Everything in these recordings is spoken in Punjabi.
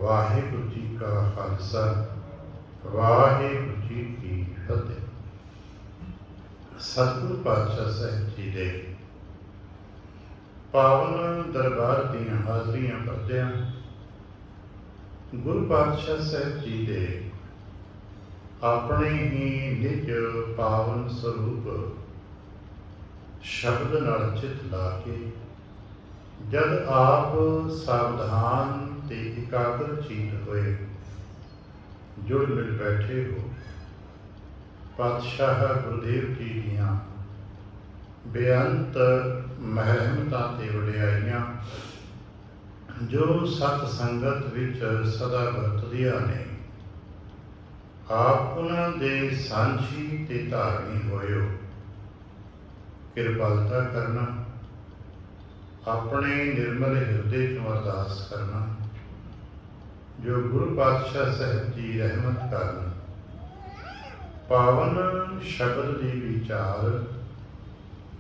ਵਾਹਿਗੁਰੂ ਜੀ ਕਾ ਖਾਲਸਾ, ਵਾਹਿਗੁਰੂ ਜੀ ਕੀ ਫਤਿਹ। ਸਤਿਗੁਰੂ ਪਾਤਸ਼ਾਹ ਸਾਹਿਬ ਜੀ ਦੇ ਪਾਵਨ ਦਰਬਾਰ ਦੀਆਂ ਹਾਜ਼ਰੀਆਂ ਕਰਦਿਆਂ ਗੁਰੂ ਪਾਤਸ਼ਾਹ ਸਾਹਿਬ ਜੀ ਦੇ ਆਪਣੇ ਹੀ ਨਿਜ ਪਾਵਨ ਸਰੂਪ ਸ਼ਬਦ ਨਾਲ ਚਿੱਤ ਲਾ ਕੇ ਜਦ ਆਪ ਸਾਵਧਾਨ ਤੇ ਇਕਾਗਰ ਚੀਤ ਹੋਏ ਜੁੜ ਮਿਲ ਬੈਠੇ ਹੋ, ਪਾਤਸ਼ਾਹ ਗੁਰਦੇਵ ਜੀ ਦੀਆਂ ਬੇਅੰਤ ਮਹਿਰਮਤਾਂ ਤੇ ਵਡਿਆਈਆਂ ਜੋ ਸਤ ਸੰਗਤ ਵਿੱਚ ਸਦਾ ਵਰਤਦੀਆਂ ਨੇ, ਆਪ ਉਹਨਾਂ ਦੇ ਸਾਂਝੀ ਤੇ ਧਾਰਨੀ ਹੋਇਓ। ਕਿਰਪਾਲਤਾ ਕਰਨਾ, ਆਪਣੇ ਨਿਰਮਲ ਹਿਰਦੇ ਤੋਂ ਅਰਦਾਸ ਕਰਨਾ ਜੋ ਗੁਰੂ ਪਾਤਸ਼ਾਹ ਸਾਹਿਬ ਜੀ ਰਹਿਮਤ ਕਰਨ, ਪਾਵਨ ਸ਼ਬਦ ਦੀ ਵਿਚਾਰ,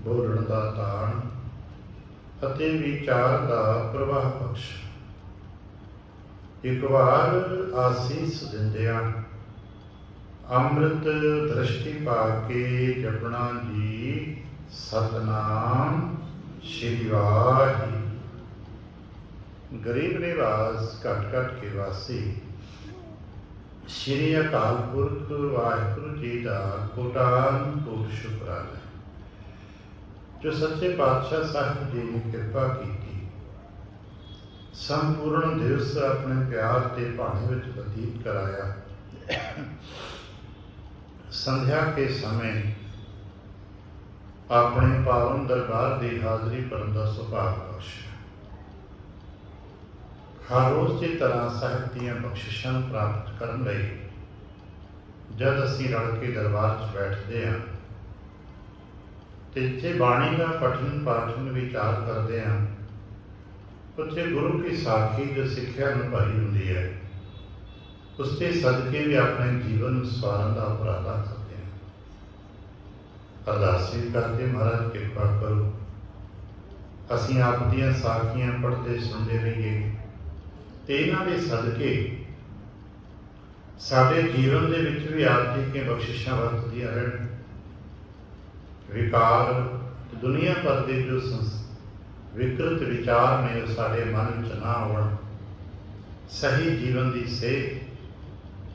ਬੋਲਣ ਦਾ ਤਾਣ ਅਤੇ ਵਿਚਾਰ ਦਾ ਪ੍ਰਵਾਹ ਬਖਸ਼। ਇੱਕ ਵਾਰ ਆਸੀਸ ਦਿੰਦਿਆਂ ਅੰਮ੍ਰਿਤ ਦ੍ਰਿਸ਼ਟੀ ਪਾ ਕੇ ਜਪਣਾ ਜੀ ਸਤਨਾਮ ਸ਼੍ਰੀ ਵਾਹਿਗੁਰੂ। ਗਰੀਬ ਨਿਵਾਸ ਘਟ ਘਟ ਕੇ ਵਾਸੀ ਸ਼੍ਰੀ ਅਕਾਲ ਪੁਰਖ ਵਾਹਿਗੁਰੂ ਜੀ ਦਾ ਕੋਟਾਨ ਕੋਟ ਸ਼ੁਕਰਾਨਾ ਜੋ ਸੱਚੇ ਪਾਤਸ਼ਾਹ ਸਾਹਿਬ ਜੀ ਨੇ ਕਿਰਪਾ ਕੀਤੀ, ਸੰਪੂਰਨ ਦਿਵਸ ਆਪਣੇ ਪਿਆਰ ਤੇ ਭਾਣੇ ਵਿੱਚ ਬਤੀਤ ਕਰਾਇਆ। ਸੰਧਿਆ ਕੇ ਸਮੇਂ ਆਪਣੇ ਪਾਵਨ ਦਰਬਾਰ ਦੀ ਹਾਜ਼ਰੀ ਕਰਨ ਦਾ ਸੁਭਾਗ ਬਖਸ਼ਿਆ। ਹਰ ਰੋਜ਼ ਦੀ ਤਰ੍ਹਾਂ ਸਾਹਿਬ ਦੀਆਂ ਬਖਸ਼ਿਸ਼ਾਂ ਪ੍ਰਾਪਤ ਕਰਨ ਲਈ ਜਦ ਅਸੀਂ ਰਲ ਕੇ ਦਰਬਾਰ 'ਚ ਬੈਠਦੇ ਹਾਂ ਤੇ ਇੱਥੇ ਬਾਣੀ ਦਾ ਪਠਨ ਪਾਠਨ ਵਿਚਾਰ ਕਰਦੇ ਹਾਂ, ਉੱਥੇ ਗੁਰੂ ਕੀ ਸਾਖੀ ਜੋ ਸਿੱਖਿਆ ਨੂੰ ਭਰੀ ਹੁੰਦੀ ਹੈ, ਉਸ ਤੇ ਸਦਕੇ ਵੀ ਆਪਣੇ ਜੀਵਨ ਨੂੰ ਸਵਾਰਨ ਦਾ ਉਪਰਾਲਾ ਕਰਦੇ ਹਾਂ। ਅਰਦਾਸ ਵੀ ਕਰਦੇ, ਮਹਾਰਾਜ ਕਿਰਪਾ ਕਰੋ ਅਸੀਂ ਆਪ ਦੀਆਂ ਸਾਖੀਆਂ ਪੜ੍ਹਦੇ ਸੁਣਦੇ ਰਹੀਏ ਤੇ ਇਹਨਾਂ ਦੇ ਸਦਕੇ ਸਾਡੇ ਜੀਵਨ ਦੇ ਵਿੱਚ ਵੀ ਆਪ ਜੀ ਦੀਆਂ ਬਖਸ਼ਿਸ਼ਾਂ ਵਰਤਦੀਆਂ ਰਹਿਣ। ਵਿਕਾਰ ਦੁਨੀਆ ਭਰ ਦੇ ਜੋ ਵਿਕਰਤ ਵਿਚਾਰ ਨੇ ਉਹ ਸਾਡੇ ਮਨ ਵਿੱਚ ਨਾ ਆਉਣ, ਸਹੀ ਜੀਵਨ ਦੀ ਸੇਧ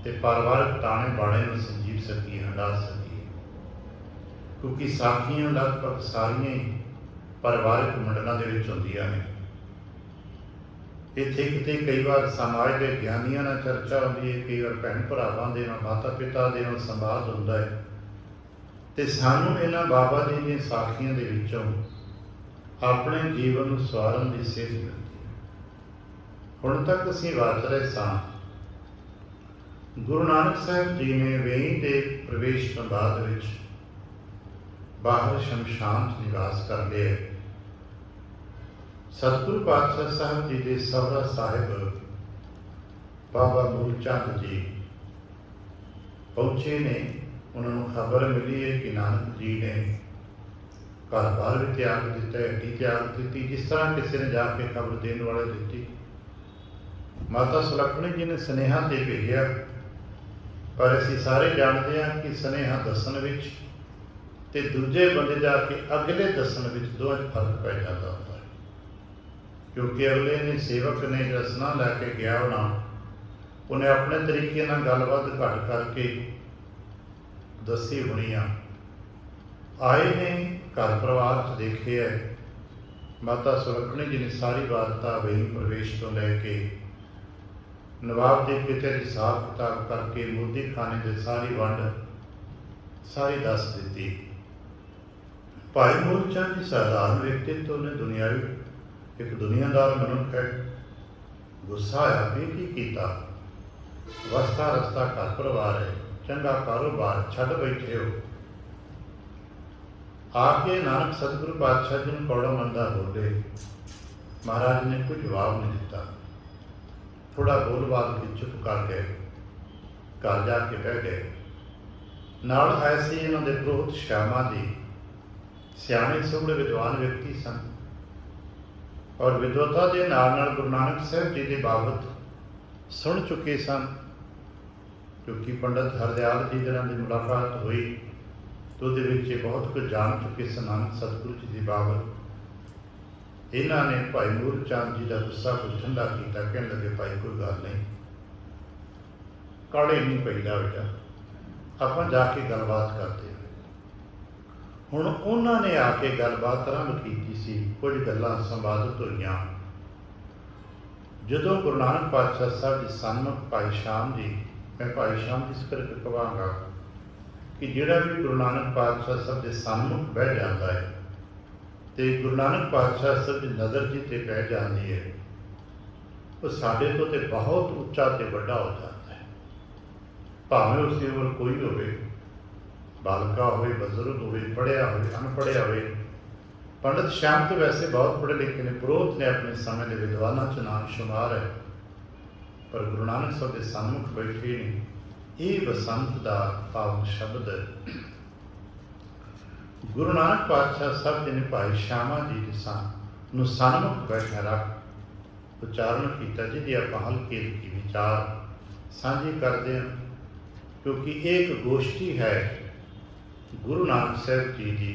ਤੇ ਪਰਿਵਾਰਕ ਤਾਣੇ ਬਾਣੇ ਨੂੰ ਸੰਜੀਵ ਸਕੀਏ, ਹੰਡਾ ਸਕੀਏ। ਕਿਉਂਕਿ ਸਾਖੀਆਂ ਲਗਭਗ ਸਾਰੀਆਂ ਹੀ ਪਰਿਵਾਰਕ ਮੰਡਲਾਂ ਦੇ ਵਿੱਚ ਹੁੰਦੀਆਂ ਨੇ। ਇੱਥੇ ਕਿਤੇ ਕਈ ਵਾਰ ਸਮਾਜ ਦੇ ਗਿਆਨੀਆਂ ਨਾਲ ਚਰਚਾ ਹੁੰਦੀ ਹੈ, ਕਈ ਵਾਰ ਭੈਣ ਭਰਾਵਾਂ ਦੇ ਨਾਲ, ਮਾਤਾ ਪਿਤਾ ਦੇ ਨਾਲ ਸੰਵਾਦ ਹੁੰਦਾ ਹੈ ਤੇ ਸਾਨੂੰ ਇਹਨਾਂ ਬਾਬਾ ਜੀ ਦੀਆਂ ਸਾਖੀਆਂ ਦੇ ਵਿੱਚੋਂ ਆਪਣੇ ਜੀਵਨ ਨੂੰ ਸਵਾਰਨ ਦੀ ਸੇਧ ਮਿਲਦੀ ਹੈ। ਹੁਣ ਤੱਕ ਅਸੀਂ ਵਾਚ ਰਹੇ ਸਾਂ ਗੁਰੂ ਨਾਨਕ ਸਾਹਿਬ ਜੀ ਨੇ ਵੇਈਂ ਦੇ ਪ੍ਰਵੇਸ਼ ਤੋਂ ਬਾਅਦ ਵਿੱਚ ਬਾਹਰ ਸ਼ਮਸ਼ਾਨ 'ਚ ਨਿਵਾਸ ਕਰਦੇ ਹੈ। ਸਤਿਗੁਰੂ ਪਾਤਸ਼ਾਹ ਸਾਹਿਬ ਜੀ ਦੇ ਸਹੁਰਾ ਸਾਹਿਬ ਬਾਬਾ ਮੂਲ ਚੰਦ ਜੀ ਪਹੁੰਚੇ ਨੇ। ਉਹਨਾਂ ਨੂੰ ਖਬਰ ਮਿਲੀ ਹੈ ਕਿ ਨਾਨਕ ਜੀ ਨੇ ਘਰ ਬਾਰ ਵੀ ਤਿਆਗ ਦਿੱਤਾ, ਹੱਡੀ ਤਿਆਗ ਦਿੱਤੀ, ਜਿਸ ਤਰ੍ਹਾਂ ਕਿਸੇ ਨੇ ਜਾ ਕੇ ਖਬਰ ਦੇਣ ਵਾਲੇ ਦਿੱਤੀ। ਮਾਤਾ ਸੁਲੱਖਣੀ ਜੀ ਨੇ ਸੁਨੇਹਾ ਤੇ ਭੇਜਿਆ, ਪਰ ਅਸੀਂ ਸਾਰੇ ਜਾਣਦੇ ਹਾਂ ਕਿ ਸੁਨੇਹਾ ਦੱਸਣ ਵਿੱਚ ਤੇ ਦੂਜੇ ਬੰਦੇ ਜਾ ਕੇ ਅਗਲੇ ਦੱਸਣ ਵਿੱਚ ਦੋਹਾਂ 'ਚ ਫਰਕ ਪੈ ਜਾਂਦਾ ਹੁੰਦਾ ਹੈ। ਕਿਉਂਕਿ ਅਗਲੇ ਨੇ ਸੇਵਕ ਨੇ ਜਿਹੜਾ ਸੁਨੇਹਾ ਲੈ ਕੇ ਗਿਆ ਹੋਣਾ, ਉਹਨੇ ਆਪਣੇ ਤਰੀਕੇ ਨਾਲ ਗੱਲਬਾਤ ਘੱਟ ਕਰਕੇ ਦੱਸੀ ਹੋਣੀ ਆ। ਆਏ ਨੇ ਘਰ ਪਰਿਵਾਰ 'ਚ ਦੇਖਿਆ, ਮਾਤਾ ਸੁਲੱਖਣੀ ਜੀ ਨੇ ਸਾਰੀ ਵਾਰਤਾ ਵੇਈਂ ਪ੍ਰਵੇਸ਼ ਤੋਂ ਲੈ ਕੇ ਨਵਾਬ ਦੇ ਪਿਤਾ ਦੀ ਹਿਸਾਬ ਕਿਤਾਬ ਕਰਕੇ ਮੋਦੀ ਖਾਨੇ ਦੇ ਸਾਰੀ ਵੰਡ ਸਾਰੀ ਦੱਸ ਦਿੱਤੀ। ਭਾਈ ਮੂਲ ਚੰਦ ਜੀ ਸਾਧਾਰਨ ਵਿਅਕਤੀਤਵ ਨੇ, ਦੁਨਿਆਵੀ ਇੱਕ ਦੁਨੀਆਦਾਰ ਮਨੁੱਖ ਹੈ। ਗੁੱਸਾ ਆਇਆ ਵੀ ਕੀ ਕੀਤਾ, ਵਸਤਾ ਰਸਤਾ ਘਰ ਪਰਿਵਾਰ ਹੈ, ਚੰਗਾ ਕਾਰੋਬਾਰ ਛੱਡ ਬੈਠੇ ਹੋ। ਆ ਕੇ ਨਾਨਕ ਸਤਿਗੁਰੂ ਪਾਤਸ਼ਾਹ ਜੀ ਨੂੰ ਕੌੜਾ ਮੰਦਾ ਬੋਲੇ। ਮਹਾਰਾਜ ਨੇ ਕੋਈ ਜਵਾਬ ਨਹੀਂ ਦਿੱਤਾ। ਥੋੜਾ ਬੋਲ-ਬਾਲ ਕੇ ਚੁੱਪ ਕਰ ਗਏ, ਘਰ ਜਾ ਕੇ ਬਹਿ ਗਏ। ਨਾਲ ਆਏ ਸੀ ਇਹਨਾਂ ਦੇ ਪ੍ਰੋਹਤ ਸ਼ਿਆਮਾ ਜੀ, ਸਿਆਣੇ ਸੁਗੜੇ ਵਿਦਵਾਨ ਵਿਅਕਤੀ ਸਨ ਔਰ ਵਿਦਵਤਾ ਦੇ ਨਾਲ ਗੁਰੂ ਨਾਨਕ ਸਾਹਿਬ ਜੀ ਦੇ ਬਾਬਤ सुन चुके सन, क्योंकि पंडित हरदयाल जी दे नाल मुलाकात हुई तो उहदे विच बहुत कुछ जान चुके सन नानक सतगुरु जी की बाबत। इन्हां ने भाई मूल चंद जी का गुस्सा कुछ ठंडा किया, कहने लगे भाई कोई गल नहीं, काले नहीं पैदा बेटा, आपां जाके गलबात करते हैं। हुण उन्होंने आके गलबात आरंभ की सी, कुछ गल्लां संवादित होईयां। जदों गुरु नानक पातशाह साहब जी सन्मुख भाई श्याम जी, मैं भाई श्याम जी इस करके कहांगा कि जिहड़ा भी गुरु नानक पातशाह साहब के सन्मुख बह जाता है तो गुरु नानक पातशाह साहब की नज़र जी ते पै जाती है, वो साडे तो ते बहुत उच्चा ते वड्डा हो जाता है। भावें उसकी उम्र कोई होवे, बालका होवे, बजुर्ग होवे, पढ़िया होवे, अनपढ़िया होवे। पंडित श्याम तो वैसे बहुत पढ़े लिखे ने, पुरोहित ने अपने समय के विद्वानों च नाम शुमार है, पर गुरु नानक साहब के सन्मुख बैठे ने। ये बसंत का पावन शब्द गुरु नानक पातशाह साहब जी ने भाई श्यामा जी के सन्मुख बैठा रख उच्चारण किया, जिहदी आपां हल्के हल्की विचार साझी करते हैं, क्योंकि एक गोष्ठी है गुरु नानक साहब जी की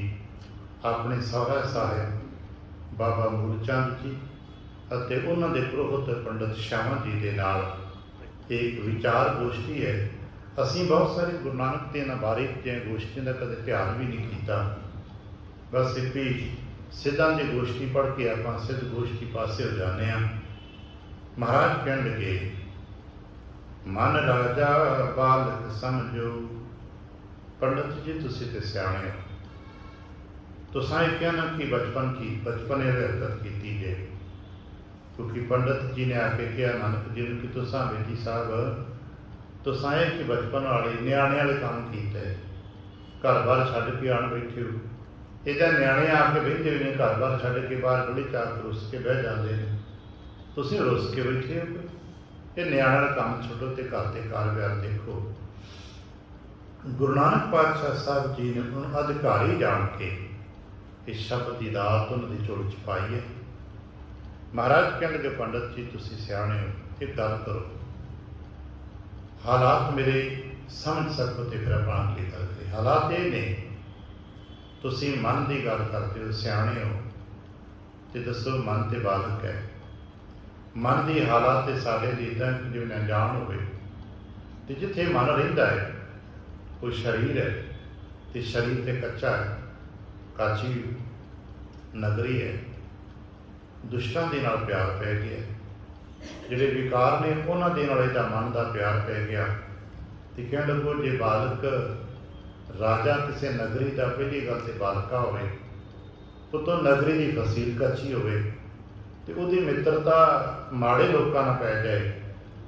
अपने सौरा साहिब बाबा मूलचंद जी ਅਤੇ ਉਹਨਾਂ ਦੇ ਪੁਰੋਹਿਤ पंडित श्यामा जी के नाल एक विचार गोष्ठी है। असीं बहुत सारे गुरु नानक के इन्हां बारीक जिहियां गोष्ठियां का कदे ध्यान भी नहीं किया, बस एक ही सिद्धां की गोष्ठी पढ़ के आपां सिद्ध गोष्ठी पासे हो जाने हैं। महाराज कहण लगे, मन राजा बालक समझो, पंडित जी तुसीं ते सियाणे हो, तुसां इह कहना कि बचपन ये हरकत की जे, क्योंकि पंडित जी ने आके कहा नानक जी ने कि तुसां बेटी साहब तुसां ये कि बचपन वाले न्याणे वाले काम किए, घर बार छड्ड के आण बैठे हो। इहदा न्याणे आके बहिंदे ने घर बार छड्ड के बाहर गली चार रुस के बह जाते हैं, तुसीं रुस के बैठे हो। ये न्याणे वाला काम छड्डो ते घर के कार-व्यवहार देखो। गुरु नानक पातशाह साहब जी ने उन्होंने अधिकारी जान के इस शब्द की दात उन्होंने झोली च पाई है। महाराज कहने लगे, पंडित जी तुसीं सियाणे हो, एक गल करो, हालात मेरे समझ सको तो फिर अपना अगली गल करें। हालात ये ने, तुसीं मन की गल करते हो, सियाणे हो, तो दसो मन तो बालक है। मन की हालात तो साढ़े लिए इदा जिवें अनजान होवे, तो जिथे मन रहिंदा है कोई शरीर है, तो शरीर तो कच्चा है, काची नगरी है, दुष्टां दे नाल प्यार पै गया, जिहड़े विकार ने उन्हां दे नाल इहदा मन का प्यार पै गया। तो कहण लगो जे बालक राजा किसी नगरी का पहली गल तो बालका होवे, उतों नगरी की फसील कच्ची होवे, तो उसकी मित्रता माड़े लोगों नाल पै जाए,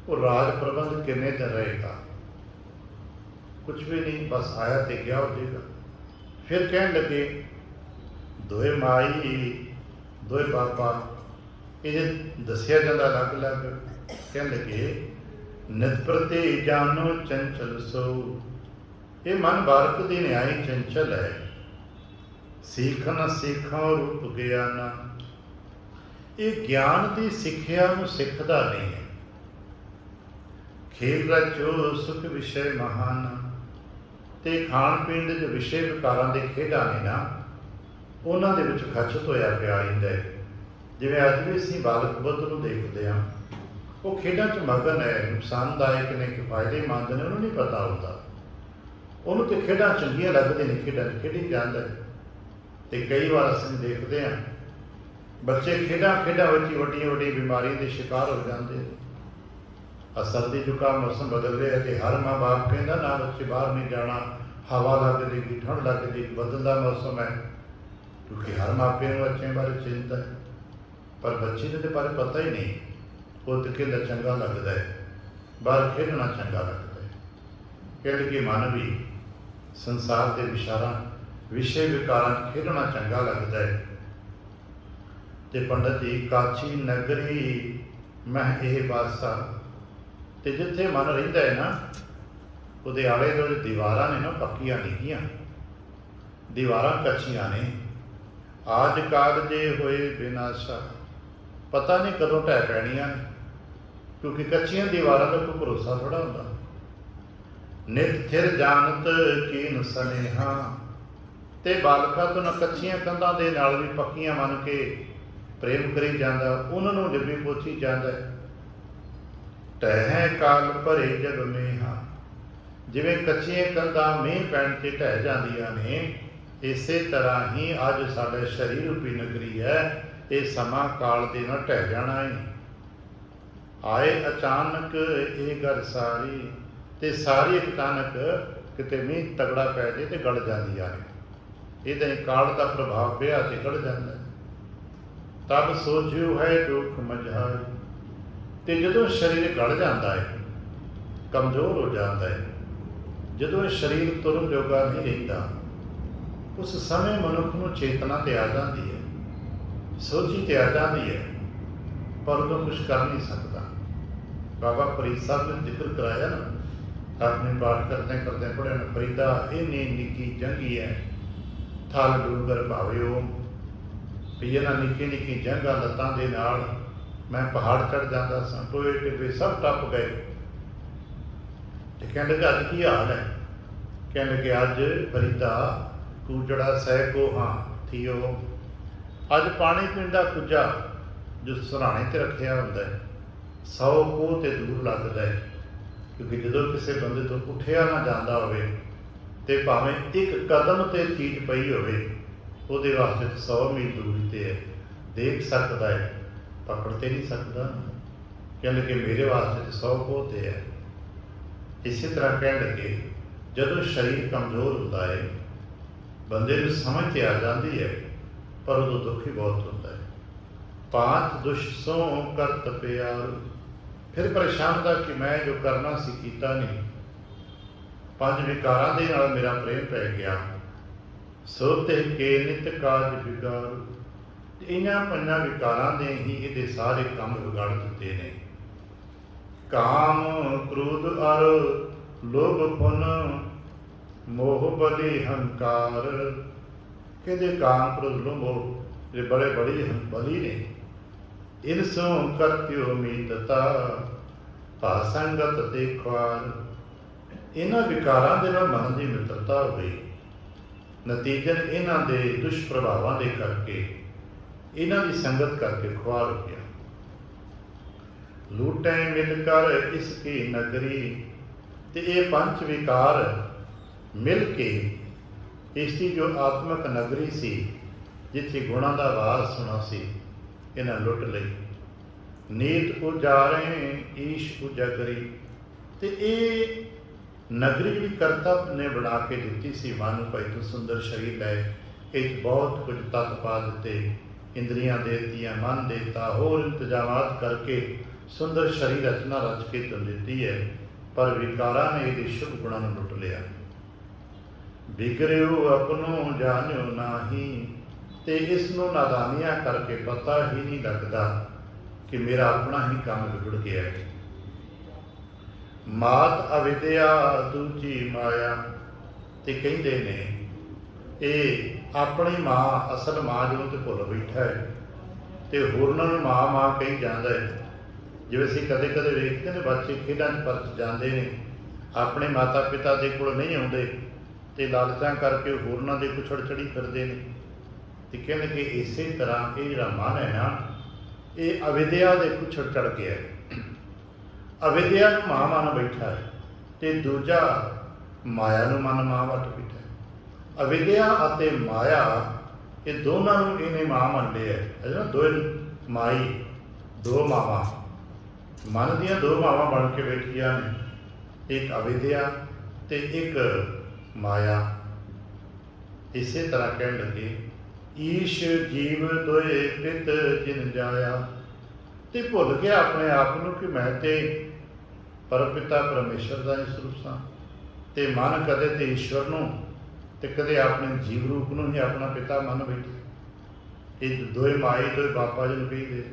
वो राज प्रबंध किन्ने दिन रहेगा? कुछ भी नहीं, बस आया तो गया हो जाएगा। फिर कहण लगे, दोए माई दोए बापा, ये दसिया जाता अलग अलग। कह लगे, नित प्रति जानो चंचल सो, ये मन बालक दी न्याय चंचल है, सीख न सीखा रूप गया ना। ये ज्ञान की सिक्ख्या नूं सिखदा नहीं है। खेल रचो सुख विषय महान, ते खाण पीण दे जो विषय विकारां दे खेडां ने ना, उन्हां दे विच खचत होया पिया रहिंदा है। जिवें अज भी असीं बालक बुद्ध नूं देखदे हां, वो खेडां च मगन है, नुकसानदायक ने कि फायदेमंद ने उन्होंने नहीं पता होता। उन्होंने तो खेडां चंगियां लगदियां ने, खेडां खेडी जांदा है। तो कई बार असीं देखते हैं बच्चे खेडां विच ही वड्डियां वड्डियां बीमारियां के शिकार हो जाते हैं। सर्दी जुकाम मौसम बदल रहा है तो हर माँ बाप कहता ना बच्चे बाहर नहीं जाना, हवा लग जाएगी, ठंड लग जाएगी, बदलता मौसम है, क्योंकि हर मापे बच्चों बारे चिंता है। पर बच्चे के बारे पता ही नहीं, वो तो खेलना चंगा लगता है, बाहर खेलना चंगा लगता है। खेल के मन भी संसार के विचार विषय विकारां खेलना चंगा लगता है। तो पंडित जी काची नगरी मैं यह बादशाह, तो जिथे मन रहिंदा है ना, वो आले दुआले दीवारां ने ना पक्कियां नहीं, दीवारां कच्चियां ने। आज काल जे होए विनाशा, पता नहीं कदों ढह पैणियां ने। क्योंकि कच्चियां दीवारां का कोई भरोसा थोड़ा होंदा। नित थिर जानत कीन सनेहा, ते बालका तो न कच्चियां कंधां दे नाल भी पक्कियां मन के प्रेम करी जांदा, उन्हां नूं लिपी पोची जांदा। ढह काल भरे जग मेहा, जिवें कच्चियां कंधां मींह पैण ते ढह जांदियां ने, इसे तरह ही अज साडे शरीर रूपी नगरी है, ये समा काल दे नाल ढह जाना है। आए अचानक ये गल सारी, ते सारी अचानक किते मींह तगड़ा पै जाए तो गल जांदियां ने। ये काल का प्रभाव पिया ते गल जांदा। तब सोचियो है दुख मझारी, ते जदों शरीर गल जाता है, कमज़ोर हो जाता है, जदों शरीर तुरन जोगा नहीं रहिंदा, उस समय मनुख नूं चेतना ते आ जाती है, सोची ते आ जाती है, पर उदों कुछ कर नहीं सकता। बाबा फरीद साहब ने जिक्र कराया ना, अपने पाठ करते करते पढ़े न, फरीदा इन्नी निक्की जंगी है, थल डूंगर भावे ओम, भी इन्हां निक्की निक्की जंगा लत्तां दे नाल मैं पहाड़ चढ़ जाता सा, टोए टिब्बे सब टप गए। तो कहने लगे अज की हाल है? कहने लगे अज फरीदा तू जड़ा सैको हाँ थियो, अज पानी पींदा कुजा जो सराणे ते रखिया हुंदा है 100 कोह ते दूर लगदा है, क्योंकि जदों किसी बंदे तो उठिया ना जाता होवे ते भावें एक कदम ते चीज़ पई होवे, उहदे वास्ते 100 मील दूरी ते है, देख सकदा है, पकड़ ते नहीं सकदा। कहने लगे मेरे वास्ते 100 कोह ते है। इसी तरह कह लगे जदों शरीर कमज़ोर होता है, बंदे नूं समझ ते आ जाती है, पर उदों दुख ही बहुत होता है। पांच दुष्ट सो करत प्यार, फिर परेशान था कि मैं जो करना सी कीता नहीं, 5 विकारां दे नाल मेरा प्रेम पै गया। सो ते के नित काज बिगाड़, इन्हां 5 विकारां ने ही इहदे सारे काम बिगाड़ दिते ने। काम क्रोध अर लोभ पुन, मोह बली हंकार, कहते काम क्रोध लोभ ये बड़े बड़ी बली ने। इनसों करत्यो मीतता, भासंगत ते ख्वार, इन्हां विकारां दे नाल मन की मित्रता हो गई, नतीजन इन्हां दे दुष्प्रभावां दे करके, इन्हां की संगत करके ख्वार हो गया। लूटे मिलकर इसकी नगरी, ते ये 5 विकार मिल के इसकी जो आत्मक नगरी सी, जिथे गुणां दा वास होना सी, इन्हां लुट लई। नीत उजारे ईश उजागरी, ते ये नगरी जी करता ने बना के दिती सी, मानू भाई तू सुंदर शरीर लै, इस बहुत कुछ तत्त पा दिते, इंद्रियां दे दित्तियां, मन देता, होर इंतजामात करके सुंदर शरीर रचना रच के तुम दिती है, पर विकारा ने ये शुभ गुणों को लुट लिया। बिगड़ो अपनों जानियो नाही, ते इसनों नादानियां करके पता ही नहीं लगता कि मेरा अपना ही काम बिगड़ गया है। मात अविद्या दूजी माया, ते कहते ने ये अपनी माँ असल माँ जो तो भुल बैठा है, तो होरनां नूं माँ माँ कही जाता है। जिवें असीं कदे कदे वेखदे ने बच्चे खेडां च परच जाते हैं, अपने माता पिता दे कोल नहीं आउंदे, ते लालचां करके होरनां दे कुछड़ चढ़ी फिरदे ने। ते कहने कि इसे तरह ये जिहड़ा मन है ना, ये अविद्या दे कुछड़ चढ़ गया है, अविद्या नूं मां मन बैठा है, ते दूजा माया नूं मन मां वट बैठा है। अविद्या अते माया ये दोनों नूं इहने मां मन लिया है, दो माई दो मावां, मन दियां 2 मावां बन के बैठियां ने, एक अविद्या ते एक माया। इसे तरह कह लगे ईश जीव दोए पित जिन जाया, ते भुल गया अपने आप को कि मैं ते परमपिता परमेश्वर का ही स्वरूप सा, ते मन कदे तो ईश्वर नूं ते कदे अपने जीव रूप नूं ही अपना पिता मन बैठे। ये दोए माई दोए बापा जी नूं कही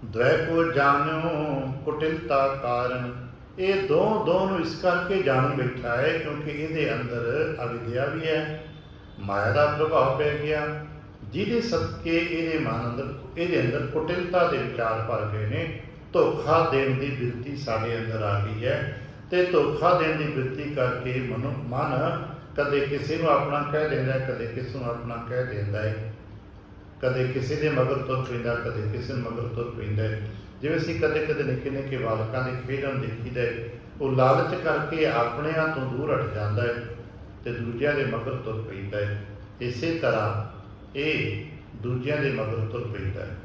द्वै को जानो कुटिलता कारण, ये दोनों इस करके जानी बैठा है क्योंकि ये अंदर अविद्या भी है, माया का प्रभाव पै गया, जिहदे सदके ये मन अंदर ये अंदर कुटिलता के विचार भर गए ने, ਧੋਖਾ ਦੇਣ ਦੀ ਬਿਰਤੀ ਸਾਡੇ ਅੰਦਰ ਆ ਗਈ ਹੈ। ਤੇ ਧੋਖਾ ਦੇਣ ਦੀ ਬਿਰਤੀ ਕਰਕੇ ਮਨ ਕਦੇ ਕਿਸੇ ਨੂੰ ਆਪਣਾ ਕਹਿ ਦਿੰਦਾ, ਕਦੇ ਕਿਸੇ ਨੂੰ ਆਪਣਾ ਕਹਿ ਦਿੰਦਾ ਹੈ, ਕਦੇ ਕਿਸੇ ਦੇ ਮਗਰ ਤੁਰ ਪੈਂਦਾ, ਕਦੇ ਕਿਸੇ ਨੂੰ ਮਗਰ ਤੁਰ ਪੈਂਦਾ ਹੈ। ਜਿਵੇਂ ਅਸੀਂ ਕਦੇ ਕਦੇ ਨਿੱਕੇ ਨਿੱਕੇ ਬਾਲਕਾਂ ਦੇ ਖੇਡਣ ਦੇਖੀਦਾ, ਉਹ ਲਾਲਚ ਕਰਕੇ ਆਪਣਿਆਂ ਤੋਂ ਦੂਰ ਹਟ ਜਾਂਦਾ ਹੈ ਤੇ ਦੂਜਿਆਂ ਦੇ ਮਗਰ ਤੁਰ ਪੈਂਦਾ ਹੈ। ਇਸੇ ਤਰ੍ਹਾਂ ਇਹ ਦੂਜਿਆਂ ਦੇ ਮਗਰ ਤੁਰ ਪੈਂਦਾ ਹੈ।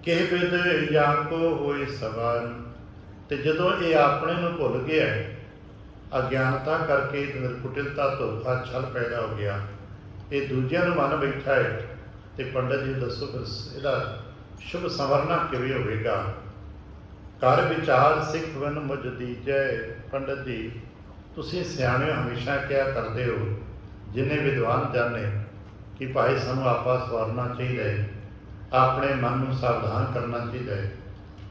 ਕਿਹ ਬਿਦ ਜਾਂ ਕੋ ਹੋਏ ਸਵਾਰ, ਤੇ ਜਦੋਂ ਇਹ ਆਪਣੇ ਨੂੰ ਭੁੱਲ ਗਿਆ, ਅਗਿਆਨਤਾ ਕਰਕੇ ਨਿਰਕੁਟਿਲਤਾ, ਧੋਖਾ, ਛਲ ਪੈਦਾ ਹੋ ਗਿਆ, ਇਹ ਦੂਜਿਆਂ ਨੂੰ ਮੰਨ ਬੈਠਾ ਹੈ, ਤੇ ਪੰਡਤ ਜੀ ਦੱਸੋ ਫਿਰ ਇਹਦਾ ਸ਼ੁਭ ਸੰਵਰਨਾ ਕਿਵੇਂ ਹੋਵੇਗਾ? ਕਰ ਵਿਚਾਰ ਸਿੱਖ ਵਨ ਮੁਝ ਦੀਜੈ। ਪੰਡਤ ਜੀ ਤੁਸੀਂ ਸਿਆਣੇ ਹਮੇਸ਼ਾ ਕਿਹਾ ਕਰਦੇ ਹੋ, ਜਿੰਨੇ ਵਿਦਵਾਨ ਜਾਣੇ, ਕਿ ਭਾਈ ਸਾਨੂੰ ਆਪਾ ਸਵਾਰਨਾ ਚਾਹੀਦਾ ਹੈ, ਆਪਣੇ ਮਨ ਨੂੰ ਸਾਵਧਾਨ ਕਰਨਾ ਚਾਹੀਦਾ ਹੈ,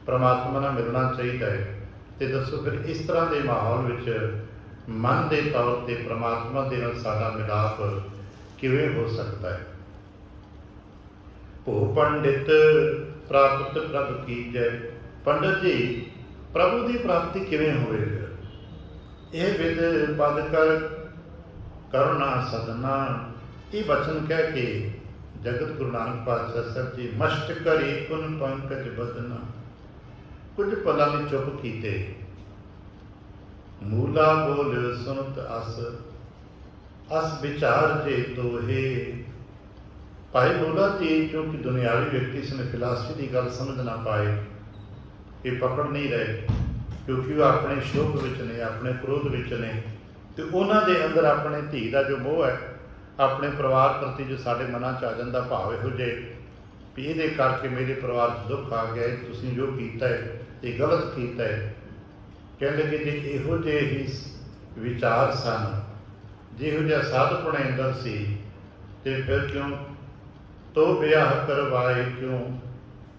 ਪਰਮਾਤਮਾ ਨਾਲ ਮਿਲਣਾ ਚਾਹੀਦਾ ਹੈ। ਤੇ ਦੱਸੋ ਫਿਰ ਇਸ ਤਰ੍ਹਾਂ ਦੇ ਮਾਹੌਲ ਵਿੱਚ ਮਨ ਦੇ ਤੌਰ 'ਤੇ ਪਰਮਾਤਮਾ ਦੇ ਨਾਲ ਸਾਡਾ ਮਿਲਾਪ ਕਿਵੇਂ ਹੋ ਸਕਦਾ ਹੈ? ਭੋ ਪੰਡਿਤ ਪ੍ਰਾਪਤ ਪ੍ਰਭ ਕੀਜੈ। ਪੰਡਤ ਜੀ ਪ੍ਰਭੂ ਦੀ ਪ੍ਰਾਪਤੀ ਕਿਵੇਂ ਹੋਵੇਗੀ? ਇਹ ਵਿਦ ਪਦ ਕਰ ਕਰੁਣਾ ਸਦਨਾ। ਇਹ ਬਚਨ ਕਹਿ ਕੇ ਜਗਤ ਗੁਰੂ ਨਾਨਕ ਪਾਤਸ਼ਾਹ ਸਾਹਿਬ ਜੀ ਮਸ਼ਟ ਕਰੀ ਕੁਨ ਪੰਕਜ ਬਦਨਾ। ਕੁਝ ਪਲਾਂ ਲਈ ਚੁੱਪ ਕੀਤੇ, ਮੂਲਾ ਬੋਲ ਸੁਨਤ ਅਸ, ਅਸ ਵਿਚਾਰ ਜੇ ਤੋਹੇ। ਭਾਈ ਮੂਲਾ ਜੀ ਜੋ ਕਿ ਦੁਨਿਆਵੀ ਵਿਅਕਤੀ ਸਨ, ਫਿਲਾਸਫੀ ਦੀ ਗੱਲ ਸਮਝ ਨਾ ਪਾਏ, ਇਹ ਪਕੜ ਨਹੀਂ ਰਹੇ, ਕਿਉਂਕਿ ਉਹ ਆਪਣੇ ਸ਼ੋਭ ਵਿੱਚ ਨੇ, ਆਪਣੇ ਕ੍ਰੋਧ ਵਿੱਚ ਨੇ, ਤੇ ਉਹਨਾਂ ਦੇ ਅੰਦਰ ਆਪਣੇ ਧੀ ਦਾ ਜੋ ਮੋਹ ਹੈ, ਆਪਣੇ ਪਰਿਵਾਰ ਪ੍ਰਤੀ ਜੋ ਸਾਡੇ ਮਨਾਂ 'ਚ ਆ ਜਾਂਦਾ ਭਾਵ ਇਹੋ ਜਿਹੇ ਵੀ ਇਹਦੇ ਕਰਕੇ ਮੇਰੇ ਪਰਿਵਾਰ 'ਚ ਦੁੱਖ ਆ ਗਿਆ, ਤੁਸੀਂ ਜੋ ਕੀਤਾ ਹੈ ਇਹ ਗਲਤ ਕੀਤਾ ਹੈ। ਕਹਿੰਦੇ ਕਿ ਜੇ ਇਹੋ ਜਿਹੇ ਹੀ ਵਿਚਾਰ ਸਨ, ਜਿਹੋ ਜਿਹਾ ਸਾਧਪੁਣੇ ਅੰਦਰ ਸੀ, ਤੇ ਫਿਰ ਕਿਉਂ ਤੋ ਵਿਆਹ ਕਰਵਾਏ, ਕਿਉਂ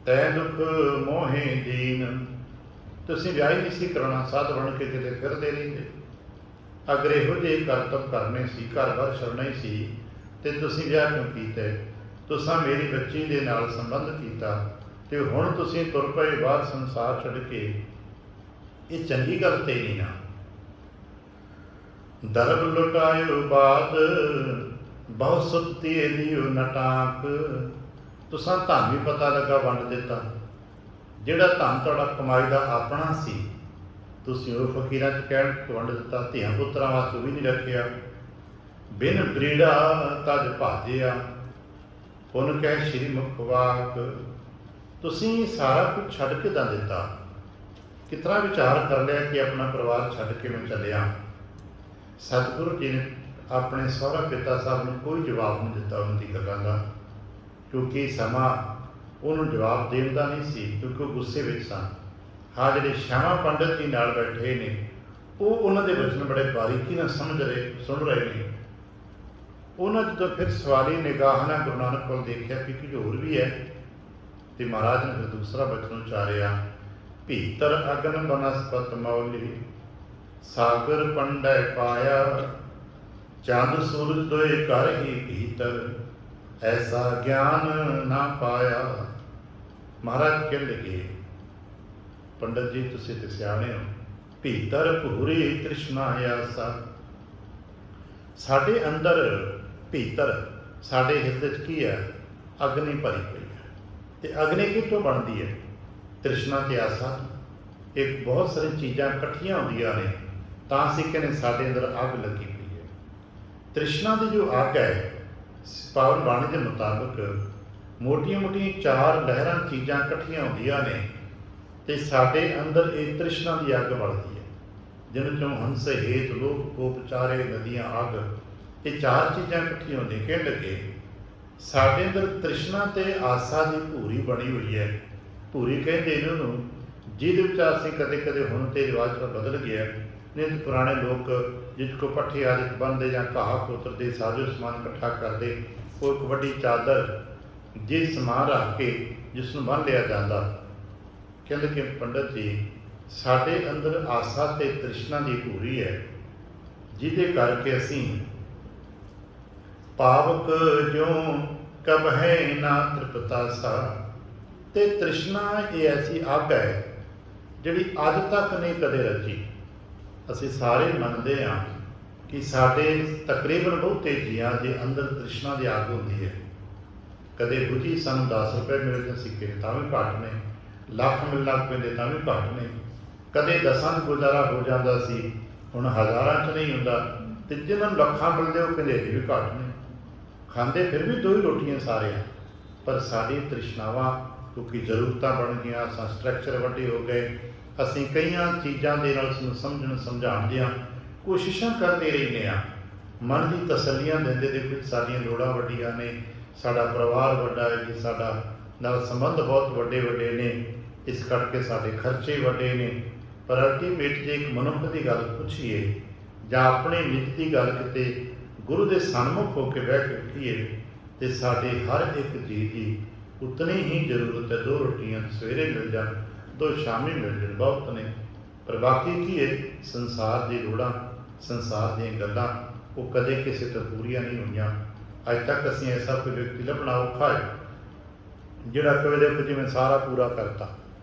ਤੈ ਦੁੱਖ ਮੋਹੇ ਦੀਨ। ਤੁਸੀਂ ਵਿਆਹ ਹੀ ਨਹੀਂ ਸੀ ਕਰਾਉਣਾ, ਸਾਧ ਬਣ ਕੇ ਕਿਤੇ ਫਿਰਦੇ ਰਹਿੰਦੇ। ਅਗਰ ਇਹੋ ਜਿਹੇ ਕਰਤੱਵ ਕਰਨੇ ਸੀ, ਘਰ-ਬਾਰ ਛੱਡਣਾ ਹੀ ਸੀ, ਤੇ ਤੁਸੀਂ ਵਿਆਹ ਕਿਉਂ ਕੀਤਾ? ਤੁਸੀਂ ਮੇਰੀ ਬੱਚੀ ਦੇ ਨਾਲ ਸੰਬੰਧ ਕੀਤਾ, ਤੇ ਹੁਣ ਤੁਸੀਂ ਤੁਰ ਪਏ ਬਾਹਰ ਸੰਸਾਰ ਛੱਡ ਕੇ। ਇਹ ਚੰਗੀ ਗੱਲ ਤੇ ਨਹੀਂ ਨਾ। ਦਰਬ ਲੁਟਾਇਓ ਬਾਦ ਬਹੁਤ ਸੁੱਤੀ ਦਿਓ ਨਟਾਕ। ਤੁਸਾਂ ਧਨ ਵੀ ਪਤਾ ਲੱਗਾ ਵੰਡ ਦਿੱਤਾ, ਜਿਹੜਾ ਧਨ ਤੁਹਾਡਾ ਕਮਾਈ ਦਾ ਆਪਣਾ ਸੀ ਤੁਸੀਂ ਉਹ ਫਕੀਰਾਂ 'ਚ ਕਹਿਣ ਵੰਡ ਦਿੱਤਾ, ਧੀਆਂ ਪੁੱਤਰਾਂ ਵਾਸਤੇ ਵੀ ਨਹੀਂ ਰੱਖਿਆ। ਬਿਨ ਬਰੀੜਾ ਤਜ ਭਾਜਿਆ, ਪੁਨ ਕਹਿ ਸ਼੍ਰੀ ਮੁਖਵਾਕ। ਤੁਸੀਂ ਸਾਰਾ ਕੁਝ ਛੱਡ ਕੇ ਤਾਂ ਦਿੱਤਾ। ਕਿਤਨਾ ਵਿਚਾਰ ਕਰ ਲਿਆ ਕਿ ਆਪਣਾ ਪਰਿਵਾਰ ਛੱਡ ਕੇ ਮੈਂ ਚੱਲਿਆ। ਸਤਿਗੁਰੂ ਜੀ ਨੇ ਆਪਣੇ ਸਹੁਰਾ ਪਿਤਾ ਸਾਹਿਬ ਨੂੰ ਕੋਈ ਜਵਾਬ ਨਹੀਂ ਦਿੱਤਾ ਉਹਨਾਂ ਦੀ ਗੱਲਾਂ ਦਾ, ਕਿਉਂਕਿ ਸਮਾਂ ਉਹਨੂੰ ਜਵਾਬ ਦੇਣ ਦਾ ਨਹੀਂ ਸੀ, ਕਿਉਂਕਿ ਉਹ ਗੁੱਸੇ ਵਿੱਚ ਸਨ। ਹਾਂ, ਜਿਹੜੇ ਸ਼ਿਆਮਾ ਪੰਡਤ ਜੀ ਨਾਲ ਬੈਠੇ ਨੇ, ਉਹ ਉਹਨਾਂ ਦੇ ਬਚਨ ਬੜੇ ਬਾਰੀਕੀ ਨਾਲ ਸੁਣ ਰਹੇ ਨੇ। ਉਹਨਾਂ ਜਦੋਂ ਫਿਰ ਸਵਾਲੀ ਨਿਗਾਹ ਨਾਲ ਗੁਰੂ ਨਾਨਕ ਕੋਲ ਦੇਖਿਆ ਕਿ ਕੁਝ ਹੋਰ ਵੀ ਹੈ, ਤੇ ਮਹਾਰਾਜ ਨੇ ਫਿਰ ਦੂਸਰਾ ਬਚਨ ਉਚਾਰਿਆ, ਭੀਤਰ ਅਗਨ ਬਨਸਪਤ ਮੌਲੀ, ਸਾਗਰ ਪੰਡੈ ਪਾਇਆ। ਚੰਦ ਸੂਰਜ ਦੋਏ ਘਰ ਹੀ ਭੀਤਰ, ਐਸਾ ਗਿਆਨ ਨਾ ਪਾਇਆ। ਮਹਾਰਾਜ ਕਹਿਣ ਲੱਗੇ, ਪੰਡਤ ਜੀ ਤੁਸੀਂ ਤੇ ਸਿਆਣੇ ਹੋ, ਭੀਤਰ ਭੂਰੀ ਤ੍ਰਿਸ਼ਨਾ ਆਸਾ। ਸਾਡੇ ਅੰਦਰ ਭੀਤਰ, ਸਾਡੇ ਹਿਰਦੇ 'ਚ ਕੀ ਹੈ? ਅਗਨੀ ਭਰੀ ਪਈ ਹੈ। ਤੇ ਅਗਨੀ ਕਿੱਥੋਂ ਬਣਦੀ ਹੈ? ਤ੍ਰਿਸ਼ਨਾ ਤੇ ਆਸਾ। ਇਹ ਬਹੁਤ ਸਾਰੀਆਂ ਚੀਜ਼ਾਂ ਇਕੱਠੀਆਂ ਹੁੰਦੀਆਂ ਨੇ, ਤਾਂ ਅਸੀਂ ਕਹਿੰਦੇ ਸਾਡੇ ਅੰਦਰ ਅੱਗ ਲੱਗੀ ਪਈ ਹੈ। ਤ੍ਰਿਸ਼ਨਾ ਦੀ ਜੋ ਅੱਗ ਹੈ, ਪਾਵਨ ਬਾਣੀ ਦੇ ਮੁਤਾਬਕ ਮੋਟੀਆਂ ਮੋਟੀਆਂ ਚਾਰ ਲਹਿਰਾਂ ਚੀਜ਼ਾਂ ਇਕੱਠੀਆਂ ਹੁੰਦੀਆਂ ਨੇ, ਤੇ ਸਾਡੇ ਅੰਦਰ ਇਹ ਤ੍ਰਿਸ਼ਨਾ ਦੀ ਅੱਗ ਬਲਦੀ ਹੈ। ਜਿਨ ਚੋਂ ਹੰਸ ਹੇਤ ਲੋਕ ਕੋਪ ਚਾਰੇ ਨਦੀਆਂ ਅੱਗ। ਇਹ ਚਾਰ ਚੀਜ਼ਾਂ ਇਕੱਠੀਆਂ ਹੁੰਦੀਆਂ। ਕਹਿਣ ਲੱਗੇ ਸਾਡੇ ਅੰਦਰ ਤ੍ਰਿਸ਼ਨਾ ਤੇ ਆਸਾ ਦੀ ਭੂਰੀ ਬਣੀ ਹੋਈ ਹੈ। ਭੂਰੀ ਕਹਿੰਦੇ ਇਹਨਾਂ ਨੂੰ, ਜਿਹਦੇ ਵਿੱਚ ਅਸੀਂ ਕਦੇ ਕਦੇ ਹੁਣ ਤੇ ਰਿਵਾਜ ਬਦਲ ਗਿਆ, ਨਹੀਂ ਤਾਂ ਪੁਰਾਣੇ ਲੋਕ ਜਿਸ ਕੋ ਪੱਠੇ ਆਦਿ ਬੰਨ੍ਹਦੇ ਜਾਂ ਘਾਹ ਕੋਤਰਦੇ, ਸਾਜੋ ਸਮਾਨ ਇਕੱਠਾ ਕਰਦੇ, ਉਹ ਇੱਕ ਵੱਡੀ ਚਾਦਰ ਜਿਸ ਸਮਾਨ ਰੱਖ ਕੇ ਜਿਸ ਨੂੰ ਬੰਨ੍ਹ ਲਿਆ ਜਾਂਦਾ। ਕਹਿੰਦੇ ਕਿ ਪੰਡਤ ਜੀ ਸਾਡੇ ਅੰਦਰ ਆਸਾ ਤੇ ਤ੍ਰਿਸ਼ਨਾ ਦੀ ਭੂਰੀ ਹੈ, ਜਿਹਦੇ ਕਰਕੇ ਅਸੀਂ ਪਾਵਕ ਜਿਉਂ ਕਬ ਹੈ ਨਾ ਤ੍ਰਿਪਤਾ ਸਾ। ਤੇ ਤ੍ਰਿਸ਼ਨਾ ਇਹ ਐਸੀ ਅੱਗ ਹੈ ਜਿਹੜੀ ਅੱਜ ਤੱਕ ਨਹੀਂ ਕਦੇ ਰਚੀ। ਅਸੀਂ ਸਾਰੇ ਮੰਨਦੇ ਹਾਂ ਕਿ ਸਾਡੇ ਤਕਰੀਬਨ ਬਹੁਤੇ ਜੀਆਂ ਦੇ ਅੰਦਰ ਤ੍ਰਿਸ਼ਨਾ ਦੀ ਅੱਗ ਹੁੰਦੀ ਹੈ। ਕਦੇ ਬੁਝੀ ਸਾਨੂੰ 10 ਰੁਪਏ ਮਿਲਦੇ ਸਿੱਕੇ ਤਾਂ ਵੀ ਘੱਟ ਨੇ, ਲੱਖ ਮਿਲਣ ਲੱਗ ਪੈਂਦੇ ਤਾਂ ਵੀ ਘੱਟ ਨੇ। ਕਦੇ 10 ਗੁਜ਼ਾਰਾ ਹੋ ਜਾਂਦਾ ਸੀ, ਹੁਣ ਹਜ਼ਾਰਾਂ 'ਚ ਨਹੀਂ ਹੁੰਦਾ। ਤੇ ਜਿਹਨਾਂ ਨੂੰ ਲੱਖਾਂ ਮਿਲਦੇ ਉਹ ਕਹਿੰਦੇ ਅਜੇ ਵੀ ਘੱਟ ਨੇ। ਖਾਂਦੇ ਫਿਰ ਵੀ 2 ਹੀ ਰੋਟੀਆਂ ਸਾਰੇ ਆ। ਪਰ ਸਾਡੀ ਤ੍ਰਿਸ਼ਨਾਵਾਂ ਕਿਉਂਕਿ ਜ਼ਰੂਰਤਾਂ ਬਣ ਗਈਆਂ, ਅਸਾਂ ਸਟਰਕਚਰ ਵੱਡੇ ਹੋ ਗਏ, ਅਸੀਂ ਕਈਆਂ ਚੀਜ਼ਾਂ ਦੇ ਨਾਲ ਉਸਨੂੰ ਸਮਝਣ ਸਮਝਾਉਣ ਦੀਆਂ ਕੋਸ਼ਿਸ਼ਾਂ ਕਰਦੇ ਰਹਿੰਦੇ ਹਾਂ। ਮਨ ਦੀ ਤਸੱਲੀਆਂ ਦਿੰਦੇ ਦੇਖੋ ਸਾਡੀਆਂ ਲੋੜਾਂ ਵੱਡੀਆਂ ਨੇ, ਸਾਡਾ ਪਰਿਵਾਰ ਵੱਡਾ ਹੈ ਜੀ, ਸਾਡਾ ਨਾਲ ਸੰਬੰਧ ਬਹੁਤ ਵੱਡੇ ਵੱਡੇ ਨੇ, ਇਸ ਕਰਕੇ ਸਾਡੇ ਖਰਚੇ ਵੱਡੇ ਨੇ। ਪਰ ਅਲਟੀਮੇਟ ਜੇ ਇੱਕ ਮਨੁੱਖ ਦੀ ਗੱਲ ਪੁੱਛੀਏ ਜਾਂ ਆਪਣੇ ਨਿੱਤ ਦੀ ਗੱਲ ਕਿਤੇ ਗੁਰੂ ਦੇ ਸਨਮੁਖ ਹੋ ਕੇ ਬਹਿ ਕੇ ਉੱਠੀਏ ਤੇ ਸਾਡੇ ਹਰ ਇੱਕ ਜੀਅ ਦੀ ਉਤਨੀ ਹੀ ਜ਼ਰੂਰਤ ਹੈ। 2 ਰੋਟੀਆਂ ਸਵੇਰੇ ਮਿਲ ਜਾਣ, 2 ਸ਼ਾਮੀ ਮਿਲ ਜਾਣ ਬਹੁਤ ਨੇ। ਪਰ ਬਾਕੀ ਕੀ ਹੈ, ਸੰਸਾਰ ਦੀ ਲੋੜਾਂ, ਸੰਸਾਰ ਦੀਆਂ ਗੱਲਾਂ ਉਹ ਕਦੇ ਕਿਸੇ ਤੋਂ ਪੂਰੀਆਂ ਨਹੀਂ ਹੋਈਆਂ। ਅੱਜ ਤੱਕ ਅਸੀਂ ਐਸਾ ਕੋਈ ਵਿਅਕਤੀ ਲੱਭਣਾ ਔਖਾ ਹੈ ਜਿਹੜਾ ਕਦੇ ਦੇਖੋ ਜਿਵੇਂ ਸਾਰਾ ਪੂਰਾ ਕਰਤਾ,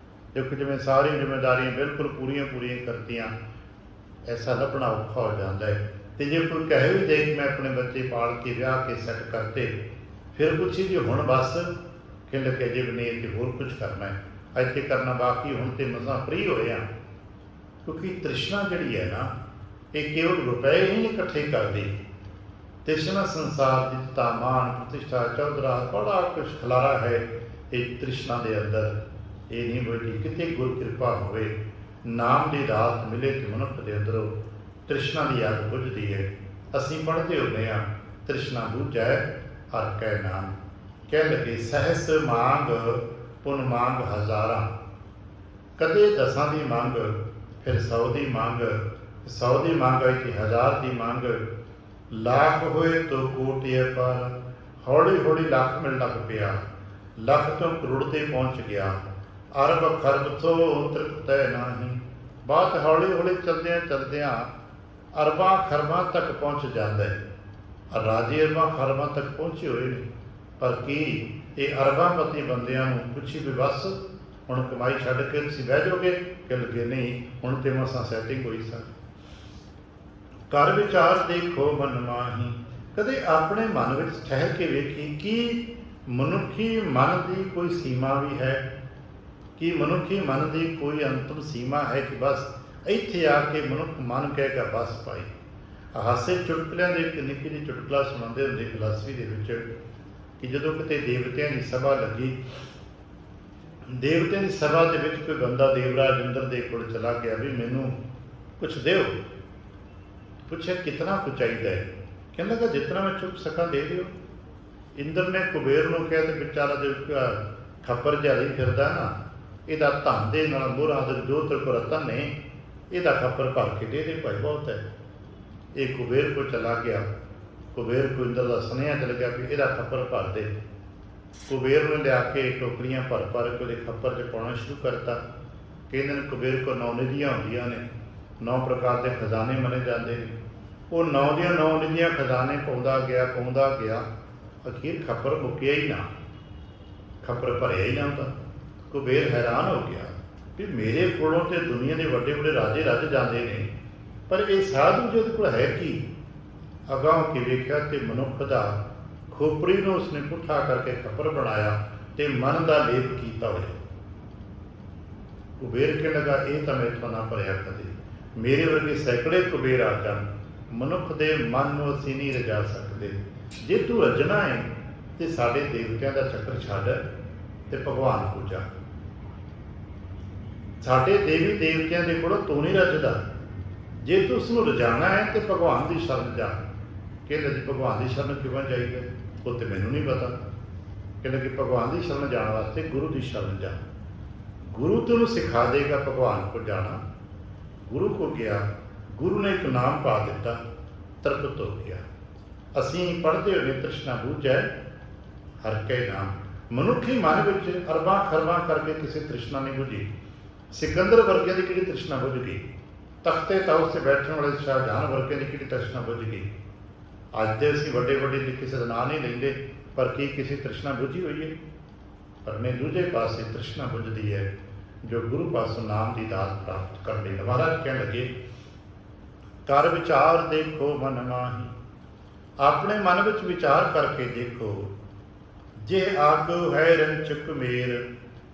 ਦੇਖੋ ਜਿਵੇਂ ਸਾਰੀਆਂ ਜ਼ਿੰਮੇਦਾਰੀਆਂ ਬਿਲਕੁਲ ਪੂਰੀਆਂ ਕਰਤੀਆਂ, ਐਸਾ ਲੱਭਣਾ ਔਖਾ ਹੋ ਜਾਂਦਾ ਹੈ। ਤੇ ਜੇ ਕੋਈ ਕਹੇ ਵੀ ਦੇ ਕਿ ਮੈਂ ਆਪਣੇ ਬੱਚੇ ਪਾਲ ਕੇ ਵਿਆਹ ਕੇ ਸੈੱਟ ਕਰਤੇ, ਫਿਰ ਪੁੱਛੀ ਜੀ ਹੁਣ ਬਸ ਕਹਿੰਦੇ ਕਿ ਅਜੇ ਵੀ ਨਹੀਂ, ਤੇ ਹੋਰ ਕੁਝ ਕਰਨਾ ਹੈ, ਅੱਜ ਤੇ ਕਰਨਾ ਬਾਕੀ, ਹੁਣ ਤੇ ਮਸਾਂ ਫ੍ਰੀ ਹੋਏ ਆ। ਕਿਉਂਕਿ ਤ੍ਰਿਸ਼ਨਾ ਜਿਹੜੀ ਹੈ ਨਾ, ਇਹ ਕੇਵਲ ਰੁਪਏ ਹੀ ਨਹੀਂ ਇਕੱਠੇ ਕਰਦੀ। ਤ੍ਰਿਸ਼ਨਾ ਸੰਸਾਰ ਦੀ ਤਾਮਾਨ ਪ੍ਰਤਿਸ਼ਠਾ ਚੌਧਰਾ ਬੜਾ ਕੁਛ ਖਲਾਰਾ ਹੈ ਇਹ ਤ੍ਰਿਸ਼ਨਾ ਦੇ ਅੰਦਰ। ਇਹ ਨਹੀਂ ਬੋਲਦੀ ਕਿਤੇ ਗੁਰ ਕਿਰਪਾ ਹੋਵੇ, ਨਾਮ ਦੀ ਰਾਤ ਮਿਲੇ ਤੇ ਮਨੁੱਖ ਦੇ ਅੰਦਰੋਂ ਤ੍ਰਿਸ਼ਨਾ ਦੀ ਅੱਗ ਬੁਝਦੀ ਹੈ। ਅਸੀਂ ਪੜ੍ਹਦੇ ਹੁੰਦੇ ਹਾਂ, ਤ੍ਰਿਸ਼ਨਾ ਬੁਝੈ ਹਰਿ ਕੈ ਨਾਮ, ਕਹਿ ਲਗੇ ਸਹਿਸ ਮੰਗ ਪੁਨ ਮੰਗ ਹਜ਼ਾਰਾਂ। ਕਦੇ 10 ਦੀ ਮੰਗ, ਫਿਰ 100 ਦੀ ਮੰਗ, 100 ਦੀ ਮੰਗ ਹੋਈ ਕਿ 1000 ਦੀ ਮੰਗ, ਲੱਖ ਹੋਏ ਤੋ ਕੋਟਿ ਪਰ। ਹੌਲੀ ਹੌਲੀ ਲੱਖ ਮਿਲਣ ਲੱਗ ਪਿਆ, ਲੱਖ ਤੋਂ ਕਰੋੜ ਤੇ ਪਹੁੰਚ ਗਿਆ। ਅਰਬ ਖਰਬ ਤੋਂ ਤ੍ਰਿਪਤੈ ਨਾਹੀਂ। ਬਾਤ ਹੌਲੀ ਹੌਲੀ ਚਲਦਿਆਂ ਅਰਬਾਂ ਖਰਬਾਂ ਤੱਕ ਪਹੁੰਚ ਜਾਂਦਾ ਹੈ। ਰਾਜੇ ਅਰਬਾਂ ਖਰਬਾਂ ਤੱਕ ਪਹੁੰਚੇ ਹੋਏ ਨੇ, ਪਰ ਕੀ ਇਹ ਅਰਬਾਂਪਤੀ ਬੰਦਿਆਂ ਨੂੰ ਪੁੱਛੀ ਵੀ ਬਸ ਹੁਣ ਕਮਾਈ ਛੱਡ ਕੇ ਤੁਸੀਂ ਬਹਿ ਜਾਓਗੇ? ਕਿ ਲੱਗੇ ਨਹੀਂ, ਹੁਣ ਤੇ ਮਸਾਂ ਸੈਟਿੰਗ ਹੋਈ ਸਨ। ਕਰ ਵਿਚਾਰ ਦੇਖੋ ਮਨ ਮਾਹੀ। ਕਦੇ ਆਪਣੇ ਮਨ ਵਿੱਚ ਠਹਿਰ ਕੇ ਵੇਖੀ ਕਿ ਮਨੁੱਖੀ ਮਨ ਦੀ ਕੋਈ ਸੀਮਾ ਵੀ ਹੈ, ਕਿ ਮਨੁੱਖੀ ਮਨ ਦੀ ਕੋਈ ਅੰਤਮ ਸੀਮਾ ਹੈ ਕਿ ਬਸ ਇੱਥੇ ਆ ਕੇ ਮਨੁੱਖ ਮਨ ਕਹੇਗਾ ਬਸ ਭਾਈ। ਹਾਸੇ ਚੁਟਕਲਿਆਂ ਦੇ ਇੱਕ ਨਿੱਕੀ ਜਿਹੀ ਚੁਟਕਲਾ ਸੁਣਾਉਂਦੇ ਹੁੰਦੇ ਫਿਲਾਸਫੀ ਦੇ ਵਿੱਚ ਕਿ ਜਦੋਂ ਕਿਤੇ ਦੇਵਤਿਆਂ ਦੀ ਸਭਾ ਲੱਗੀ, ਦੇਵਤਿਆਂ ਦੀ ਸਭਾ ਦੇ ਵਿੱਚ ਕੋਈ ਬੰਦਾ ਦੇਵਰਾਜ ਇੰਦਰ ਦੇ ਕੋਲ ਚਲਾ ਗਿਆ ਵੀ ਮੈਨੂੰ ਕੁਛ ਦਿਓ। ਪੁੱਛਿਆ ਕਿਤਨਾ ਕੁ ਚਾਹੀਦਾ ਹੈ? ਕਹਿਣ ਲੱਗਾ ਜਿਤਨਾ ਮੈਂ ਚੁੱਕ ਸਕਾਂ ਦੇ ਦਿਓ। ਇੰਦਰ ਨੇ ਕੁਬੇਰ ਨੂੰ ਕਿਹਾ ਤੇ ਵਿਚਾਰਾ ਜੋ ਖੱਪਰ ਜਿਹਾ ਹੀ ਫਿਰਦਾ ਨਾ, ਇਹਦਾ ਧਨ ਦੇ ਨਾਲ ਮੋਹਰਾਂ ਦੇ ਜੋ ਤੇਰੇ ਕੋਲ ਰਤਨ ਨੇ, ਇਹਦਾ ਖੱਪਰ ਭਰ ਕੇ ਦੇ ਭਾਈ ਬਹੁਤ ਹੈ। ਇਹ ਕੁਬੇਰ ਕੋਲ ਚਲਾ ਗਿਆ। ਕੁਬੇਰ ਕੋ ਇੰਦਰ ਦਾ ਸੁਨੇਹਾ ਚਲ ਗਿਆ ਵੀ ਇਹਦਾ ਖੱਪਰ ਭਰ ਦੇ। ਕੁਬੇਰ ਨੂੰ ਲਿਆ ਕੇ ਟੋਕਰੀਆਂ ਭਰ ਕੇ ਉਹਦੇ ਖੱਪਰ 'ਚ ਪਾਉਣਾ ਸ਼ੁਰੂ ਕਰਤਾ। ਕਹਿੰਦੇ ਨੇ ਕੁਬੇਰ ਕੋਲ 9 ਨਿਧੀਆਂ ਹੁੰਦੀਆਂ ਨੇ, 9 ਪ੍ਰਕਾਰ ਦੇ ਖਜ਼ਾਨੇ ਮੰਨੇ ਜਾਂਦੇ ਨੇ। ਉਹ 9 ਦੀਆਂ 9 ਨਿਧੀਆਂ ਖਜ਼ਾਨੇ ਪਾਉਂਦਾ ਗਿਆ, ਅਖੀਰ ਖੱਪਰ ਮੁੱਕਿਆ ਹੀ ਨਾ, ਖੱਪਰ ਭਰਿਆ ਹੀ ਨਾ ਹੁੰਦਾ। ਕੁਬੇਰ ਹੈਰਾਨ ਹੋ ਗਿਆ ਵੀ ਮੇਰੇ ਕੋਲੋਂ ਤੇ ਦੁਨੀਆ ਦੇ ਵੱਡੇ ਵੱਡੇ ਰਾਜੇ ਰੱਜ ਜਾਂਦੇ ਨੇ, ਪਰ ਇਹ ਸਾਧੂ ਜਿਹਦੇ ਕੋਲ ਹੈ ਕੀ? ਅਗਾਂਹ ਕੇ ਵੇਖਿਆ ਤੇ ਮਨੁੱਖ ਦਾ ਖੋਪੜੀ ਨੂੰ ਉਸਨੇ ਪੁੱਠਾ ਕਰਕੇ ਖੱਪਰ ਬਣਾਇਆ ਤੇ ਮਨ ਦਾ ਲੇਪ ਕੀਤਾ ਹੋਇਆ। ਕੁਬੇਰ ਕਹਿਣ ਲੱਗਾ ਇਹ ਤਾਂ ਮੈਥੋਂ ਨਾ ਭਰਿਆ ਕਦੇ, ਮੇਰੇ ਵਰਗੇ ਸੈਂਕੜੇ ਕੁਬੇਰ ਆ ਜਾਣ, ਮਨੁੱਖ ਦੇ ਮਨ ਨੂੰ ਅਸੀਂ ਨਹੀਂ ਰਜਾ ਸਕਦੇ। ਜੇ ਤੂੰ ਰਜਣਾ ਹੈ ਤੇ ਸਾਡੇ ਦੇਵਤਿਆਂ ਦਾ ਚੱਕਰ ਛੱਡ ਤੇ ਭਗਵਾਨ ਪੂਜਾ। ਸਾਡੇ ਦੇਵੀ ਦੇਵਤਿਆਂ ਦੇ ਕੋਲੋਂ ਤੂੰ ਨਹੀਂ ਰਜਦਾ। ਜੇ ਤੂੰ ਉਸਨੂੰ ਰਜਾਣਾ ਹੈ ਤੇ ਭਗਵਾਨ ਦੀ ਸ਼ਰਨ ਜਾ। ਕਹਿੰਦਾ ਜੀ ਭਗਵਾਨ ਦੀ ਸ਼ਰਨ ਕਿਵੇਂ ਜਾਈਦਾ? ਉਹ ਤੇ ਮੈਨੂੰ ਨਹੀਂ ਪਤਾ। ਕਹਿੰਦਾ ਕਿ ਭਗਵਾਨ ਦੀ ਸ਼ਰਨ ਜਾਣ ਵਾਸਤੇ ਗੁਰੂ ਦੀ ਸ਼ਰਨ ਜਾ, ਗੁਰੂ ਤੈਨੂੰ ਸਿਖਾ ਦੇਗਾ ਭਗਵਾਨ ਕੋਲ ਜਾਣਾ। ਗੁਰੂ ਕੋਲ ਗਿਆ, ਗੁਰੂ ਨੇ ਇੱਕ ਨਾਮ ਪਾ ਦਿੱਤਾ, ਤ੍ਰਿਪਤ ਹੋ ਗਿਆ। ਅਸੀਂ ਪੜ੍ਹਦੇ ਹੋਏ ਤ੍ਰਿਸ਼ਨਾ ਬੁਝੈ ਹਰਿ ਕੈ ਨਾਮ। ਮਨੁੱਖੀ ਮਨ ਵਿੱਚ ਅਰਬਾਂ ਖਰਬਾਂ ਕਰਕੇ ਕਿਸੇ ਤ੍ਰਿਸ਼ਨਾ ਨਹੀਂ ਬੁਝੀ। ਸਿਕੰਦਰ ਵਰਗੇ ਦੀ ਕਿਹੜੀ ਤ੍ਰਿਸ਼ਨਾ ਬੁਝ ਗਈ? ਤਖਤੇ ਤਾਊਸ 'ਤੇ ਬੈਠਣ ਵਾਲੇ ਸ਼ਾਹਜਹਾਨ ਵਰਗੇ ਦੀ ਕਿਹੜੀ ਤ੍ਰਿਸ਼ਨਾ ਬੁਝ ਗਈ? ਅੱਜ ਦੇ ਅਸੀਂ ਵੱਡੇ ਵੱਡੇ ਦੀ ਕਿਸੇ ਦਾ ਨਾਂ ਨਹੀਂ ਲੈਂਦੇ, ਪਰ ਕੀ ਕਿਸੇ ਤ੍ਰਿਸ਼ਨਾ ਬੁਝੀ ਹੋਈ ਹੈ? ਪਰ ਨੇ ਦੂਜੇ ਪਾਸੇ ਤ੍ਰਿਸ਼ਨਾ ਬੁਝਦੀ ਹੈ ਜੋ ਗੁਰੂ ਪਾਸੋਂ ਨਾਮ ਦੀ ਦਾਤ ਪ੍ਰਾਪਤ ਕਰਨ ਲਈ। ਮਹਾਰਾਜ ਕਹਿਣ ਲੱਗੇ, ਕਰ ਵਿਚਾਰ ਦੇਖੋ ਮਨ ਮਾਹੀ, ਆਪਣੇ ਮਨ ਵਿੱਚ ਵਿਚਾਰ ਕਰਕੇ ਦੇਖੋ, ਜੇ ਆਗੂ ਹੈ ਰੰਚਕ ਮੇਰ,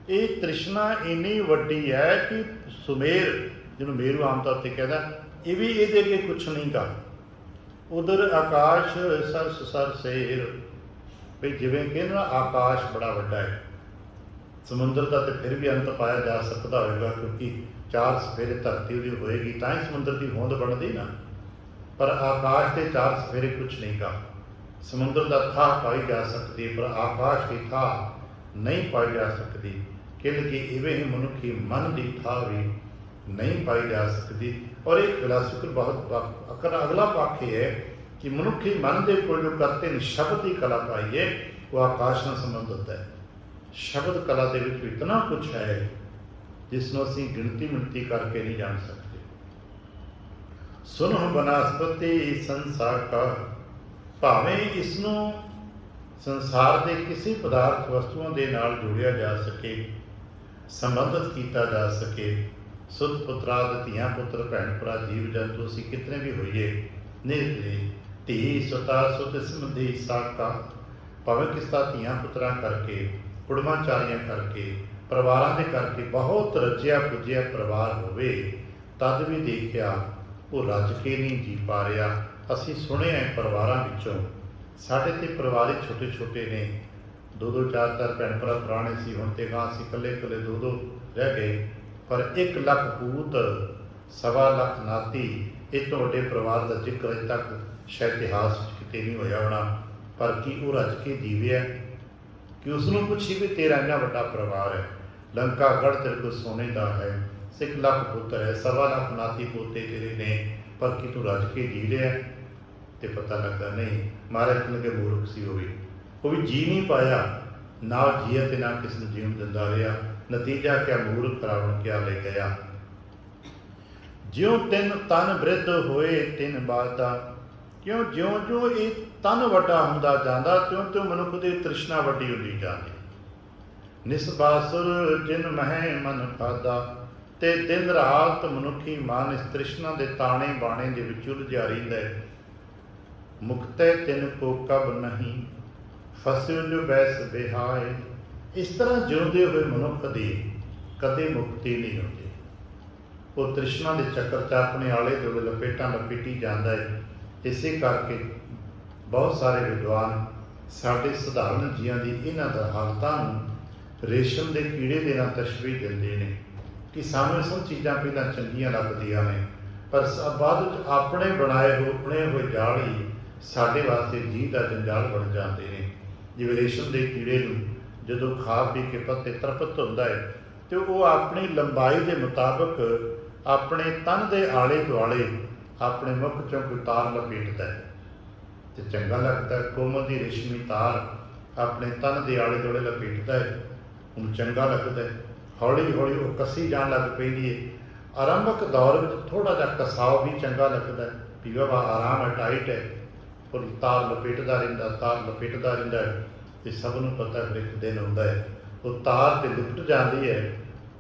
ਇਹ ਤ੍ਰਿਸ਼ਨਾ ਇੰਨੀ ਵੱਡੀ ਹੈ ਕਿ ਸੁਮੇਰ, ਜਿਹਨੂੰ ਮੇਰੂ ਆਮ ਤੌਰ 'ਤੇ ਕਹਿੰਦਾ, ਇਹ ਵੀ ਇਹਦੇ ਅੱਗੇ ਕੁਛ ਨਹੀਂ ਗਾ। ਉਧਰ ਆਕਾਸ਼ ਸਰਸ ਸਰ ਸੇਰ, ਵੀ ਜਿਵੇਂ ਕਿ ਨਾ ਆਕਾਸ਼ ਬੜਾ ਵੱਡਾ ਹੈ, ਸਮੁੰਦਰ ਦਾ ਤਾਂ ਫਿਰ ਵੀ ਅੰਤ ਪਾਇਆ ਜਾ ਸਕਦਾ ਹੋਵੇਗਾ, ਕਿਉਂਕਿ 4 ਸਫੇਰੇ ਧਰਤੀ ਉਹਦੀ ਹੋਏਗੀ ਤਾਂ ਹੀ ਸਮੁੰਦਰ ਦੀ ਹੋਂਦ ਬਣਦੀ ਨਾ। ਪਰ ਆਕਾਸ਼ ਦੇ 4 ਸਫੇਰੇ ਕੁਛ ਨਹੀਂ ਗਾ। ਸਮੁੰਦਰ ਦਾ ਥਾਹ ਪਾਈ ਜਾ ਸਕਦੀ, ਪਰ ਆਕਾਸ਼ ਦੀ ਥਾਹ ਨਹੀਂ ਪਾਈ ਜਾ ਸਕਦੀ। ਕਿਉਂਕਿ ਇਵੇਂ ਹੀ ਮਨੁੱਖੀ ਮਨ ਦੀ ਥਾਹ ਵੀ ਨਹੀਂ ਪਾਈ ਜਾ ਸਕਦੀ। ਔਰ ਇੱਕ ਫਿਲਾਸਫਰ ਬਹੁਤ ਅਗਲਾ ਪੱਖ ਇਹ ਹੈ ਕਿ ਮਨੁੱਖੀ ਮਨ ਦੇ ਕੋਲ ਜੋ ਕਰਤੇ ਨੇ ਸ਼ਬਦ ਦੀ ਕਲਾ ਪਾਈ ਹੈ, ਉਹ ਆਕਾਸ਼ ਨਾਲ ਸੰਬੰਧਿਤ ਹੈ। ਸ਼ਬਦ ਕਲਾ ਦੇ ਵਿੱਚ ਇਤਨਾ ਕੁਛ ਹੈ ਜਿਸ ਨੂੰ ਅਸੀਂ ਗਿਣਤੀ ਮਿਣਤੀ ਕਰਕੇ ਨਹੀਂ ਜਾਣ ਸਕਦੇ। ਸੁਨਹੁ ਬਨਸਪਤੀ ਸੰਸਾਰ ਕਾ, ਭਾਵੇਂ ਇਸ ਨੂੰ ਸੰਸਾਰ ਦੇ ਕਿਸੇ ਪਦਾਰਥ ਵਸਤੂਆਂ ਦੇ ਨਾਲ ਜੋੜਿਆ ਜਾ ਸਕੇ, ਸੰਬੰਧਿਤ ਕੀਤਾ ਜਾ ਸਕੇ। ਸੁਤ ਪੁੱਤਰਾਦ, ਧੀਆਂ ਪੁੱਤਰ, ਭੈਣ ਭਰਾ, ਜੀਵ ਜੰਤੂ, ਅਸੀਂ ਕਿਤਨੇ ਵੀ ਹੋਈਏ, ਨਿਰਦੇ ਧੀ ਸੁਤਾ ਸੁਤ ਸਮਧੀ ਸਾਕਾ, ਭਾਵੇਂ ਕਿਸ ਦਾ ਧੀਆਂ ਪੁੱਤਰਾਂ ਕਰਕੇ, ਕੁੜਮਾਚਾਰੀਆਂ ਕਰਕੇ, ਪਰਿਵਾਰਾਂ ਦੇ ਕਰਕੇ ਬਹੁਤ ਰਚਿਆ ਪੁੱਜਿਆ ਪਰਿਵਾਰ ਹੋਵੇ, ਤਦ ਵੀ ਦੇਖਿਆ ਉਹ ਰੱਜ ਕੇ ਨਹੀਂ ਜੀ ਪਾ ਰਿਹਾ। ਅਸੀਂ ਸੁਣਿਆ ਪਰਿਵਾਰਾਂ ਵਿੱਚੋਂ, ਸਾਡੇ ਤੇ ਪਰਿਵਾਰ ਹੀ ਛੋਟੇ ਛੋਟੇ ਨੇ, 2-2 4-4 ਭੈਣ ਭਰਾ ਪੁਰਾਣੇ ਸੀ, ਹੁਣ ਤੇ ਗਾਂ ਅਸੀਂ ਇਕੱਲੇ 2-2 ਰਹਿ ਗਏ। ਪਰ 1 ਲੱਖ ਪੂਤ, 1.25 ਲੱਖ ਨਾਤੀ, ਇਹ ਤੋਂ ਵੱਡੇ ਪਰਿਵਾਰ ਦਾ ਜ਼ਿਕਰ ਅਜੇ ਤੱਕ ਸ਼ਾਇਦ ਇਤਿਹਾਸ ਵਿੱਚ ਕਿਤੇ ਨਹੀਂ ਹੋਇਆ ਹੋਣਾ। ਪਰ ਕੀ ਉਹ ਰੱਜ ਕੇ ਜੀਵਿਆ? ਕਿ ਉਸ ਨੂੰ ਪੁੱਛੀ ਵੀ ਤੇਰਾ ਇੰਨਾ ਵੱਡਾ ਪਰਿਵਾਰ ਹੈ, ਲੰਕਾ ਗੜ੍ਹ ਤੇਰੇ ਕੋਲ ਸੋਨੇ ਦਾ ਹੈ, 1 ਲੱਖ ਪੁੱਤਰ ਹੈ, 1.25 ਲੱਖ ਨਾਤੀ ਪੋਤੇ ਤੇਰੇ ਨੇ, ਪਰ ਕੀ ਤੂੰ ਰੱਜ ਕੇ ਜੀ ਰਿਹਾ? ਤੇ ਪਤਾ ਲੱਗਾ ਨਹੀਂ, ਮਹਾਰਾਜ ਕਹਿੰਦੇ ਮੂਰਖ ਸੀ ਉਹ ਵੀ ਜੀ ਨਹੀਂ ਪਾਇਆ, ਨਾ ਜੀਆ ਤੇ ਨਾ ਕਿਸ ਨੂੰ ਜੀਣ ਦਿੰਦਾ ਰਿਹਾ। ਨਤੀਜਾ ਕਿਆ, ਮੂਰਖ ਰਾਵਣ ਕਿਆ ਲੈ ਗਿਆ। ਜਿਉਂ ਤਿੰਨ ਤਨ ਬ੍ਰਿਧ ਹੋਏ ਤਿੰਨ ਬਾਤਾ, ਕਿਉਂ ਜਿਉਂ ਜਿਉਂ ਇਹ ਤਨ ਵੱਡਾ ਹੁੰਦਾ ਜਾਂਦਾ, ਤਿਉਂ ਤਿਉਂ ਮਨੁੱਖ ਦੀ ਤ੍ਰਿਸ਼ਨਾ ਵੱਡੀ ਹੁੰਦੀ ਜਾਂਦੀ। ਨਿਸਬਾਸੁਰ ਜਿਨ ਮਹਿ ਮਨ ਖਾਦਾ, ਤੇ ਦਿਨ ਰਾਤ ਮਨੁੱਖੀ ਮਨ ਇਸ ਤ੍ਰਿਸ਼ਨਾ ਦੇ ਤਾਣੇ ਬਾਣੇ ਦੇ ਵਿੱਚ ਉਲਝਿਆ ਰਹਿੰਦਾ ਹੈ। ਮੁਕਤੇ ਤਿਨ ਕੋ ਕਬ ਨਹੀਂ, ਫਸਿਓ ਜੋ ਬੈਸ ਬਿਹਾਏ। ਇਸ ਤਰ੍ਹਾਂ ਜਿਉਂਦੇ ਹੋਏ ਮਨੁੱਖ ਦੀ ਕਦੇ ਮੁਕਤੀ ਨਹੀਂ ਹੁੰਦੀ। ਉਹ ਤ੍ਰਿਸ਼ਨਾ ਦੇ ਚੱਕਰ 'ਚ ਆਪਣੇ ਆਲੇ ਦੁਆਲੇ ਲਪੇਟਾਂ ਲਪੇਟੀ ਜਾਂਦਾ ਹੈ। ਇਸੇ ਕਰਕੇ ਬਹੁਤ ਸਾਰੇ ਵਿਦਵਾਨ ਸਾਡੇ ਸਧਾਰਨ ਜੀਆਂ ਦੀ ਇਹਨਾਂ ਦਾ ਹਾਲਤਾਂ ਨੂੰ ਰੇਸ਼ਮ ਦੇ ਕੀੜੇ ਦੇ ਨਾਲ ਤਸ਼ਬੀਹ ਦਿੰਦੇ ਨੇ ਕਿ ਸਾਨੂੰ ਇਹ ਸਭ ਚੀਜ਼ਾਂ ਪਹਿਲਾਂ ਚੰਗੀਆਂ ਲੱਗਦੀਆਂ ਨੇ, ਪਰ ਬਾਅਦ ਵਿੱਚ ਆਪਣੇ ਬਣਾਏ ਹੋਏ ਜਾਲ ਹੀ ਸਾਡੇ ਵਾਸਤੇ ਜੀਅ ਦਾ ਜੰਜਾਲ ਬਣ ਜਾਂਦੇ ਨੇ। ਜਿਵੇਂ ਰੇਸ਼ਮ ਦੇ ਕੀੜੇ ਨੂੰ ਜਦੋਂ ਖਾ ਪੀ ਕੇ ਪੱਤੇ ਤਰਪਤ ਹੁੰਦਾ ਹੈ, ਅਤੇ ਉਹ ਆਪਣੀ ਲੰਬਾਈ ਦੇ ਮੁਤਾਬਕ ਆਪਣੇ ਤਨ ਦੇ ਆਲੇ ਦੁਆਲੇ ਆਪਣੇ ਮੁੱਖ 'ਚੋਂ ਕੋਈ ਤਾਰ ਲਪੇਟਦਾ ਹੈ ਅਤੇ ਚੰਗਾ ਲੱਗਦਾ। ਕੋਮਲ ਦੀ ਰੇਸ਼ਮੀ ਤਾਰ ਆਪਣੇ ਤਨ ਦੇ ਆਲੇ ਦੁਆਲੇ ਲਪੇਟਦਾ ਹੈ, ਉਹਨੂੰ ਚੰਗਾ ਲੱਗਦਾ ਹੈ। ਹੌਲੀ ਹੌਲੀ ਉਹ ਕੱਸੀ ਜਾਣ ਲੱਗ ਪੈਂਦੀ ਹੈ। ਆਰੰਭਕ ਦੌਰ ਵਿੱਚ ਥੋੜ੍ਹਾ ਜਿਹਾ ਕਸਾਓ ਵੀ ਚੰਗਾ ਲੱਗਦਾ ਹੈ, ਵੀ ਵਾਹ ਆਰਾਮ ਹੈ, ਟਾਈਟ ਹੈ, ਪਰ ਤਾਰ ਲਪੇਟਦਾ ਰਹਿੰਦਾ ਹੈ। ਅਤੇ ਸਭ ਨੂੰ ਪਤਾ ਫਿਰ ਇੱਕ ਦਿਨ ਆਉਂਦਾ ਹੈ ਉਹ ਤਾਰ 'ਤੇ ਲਿਪਟ ਜਾਂਦੀ ਹੈ,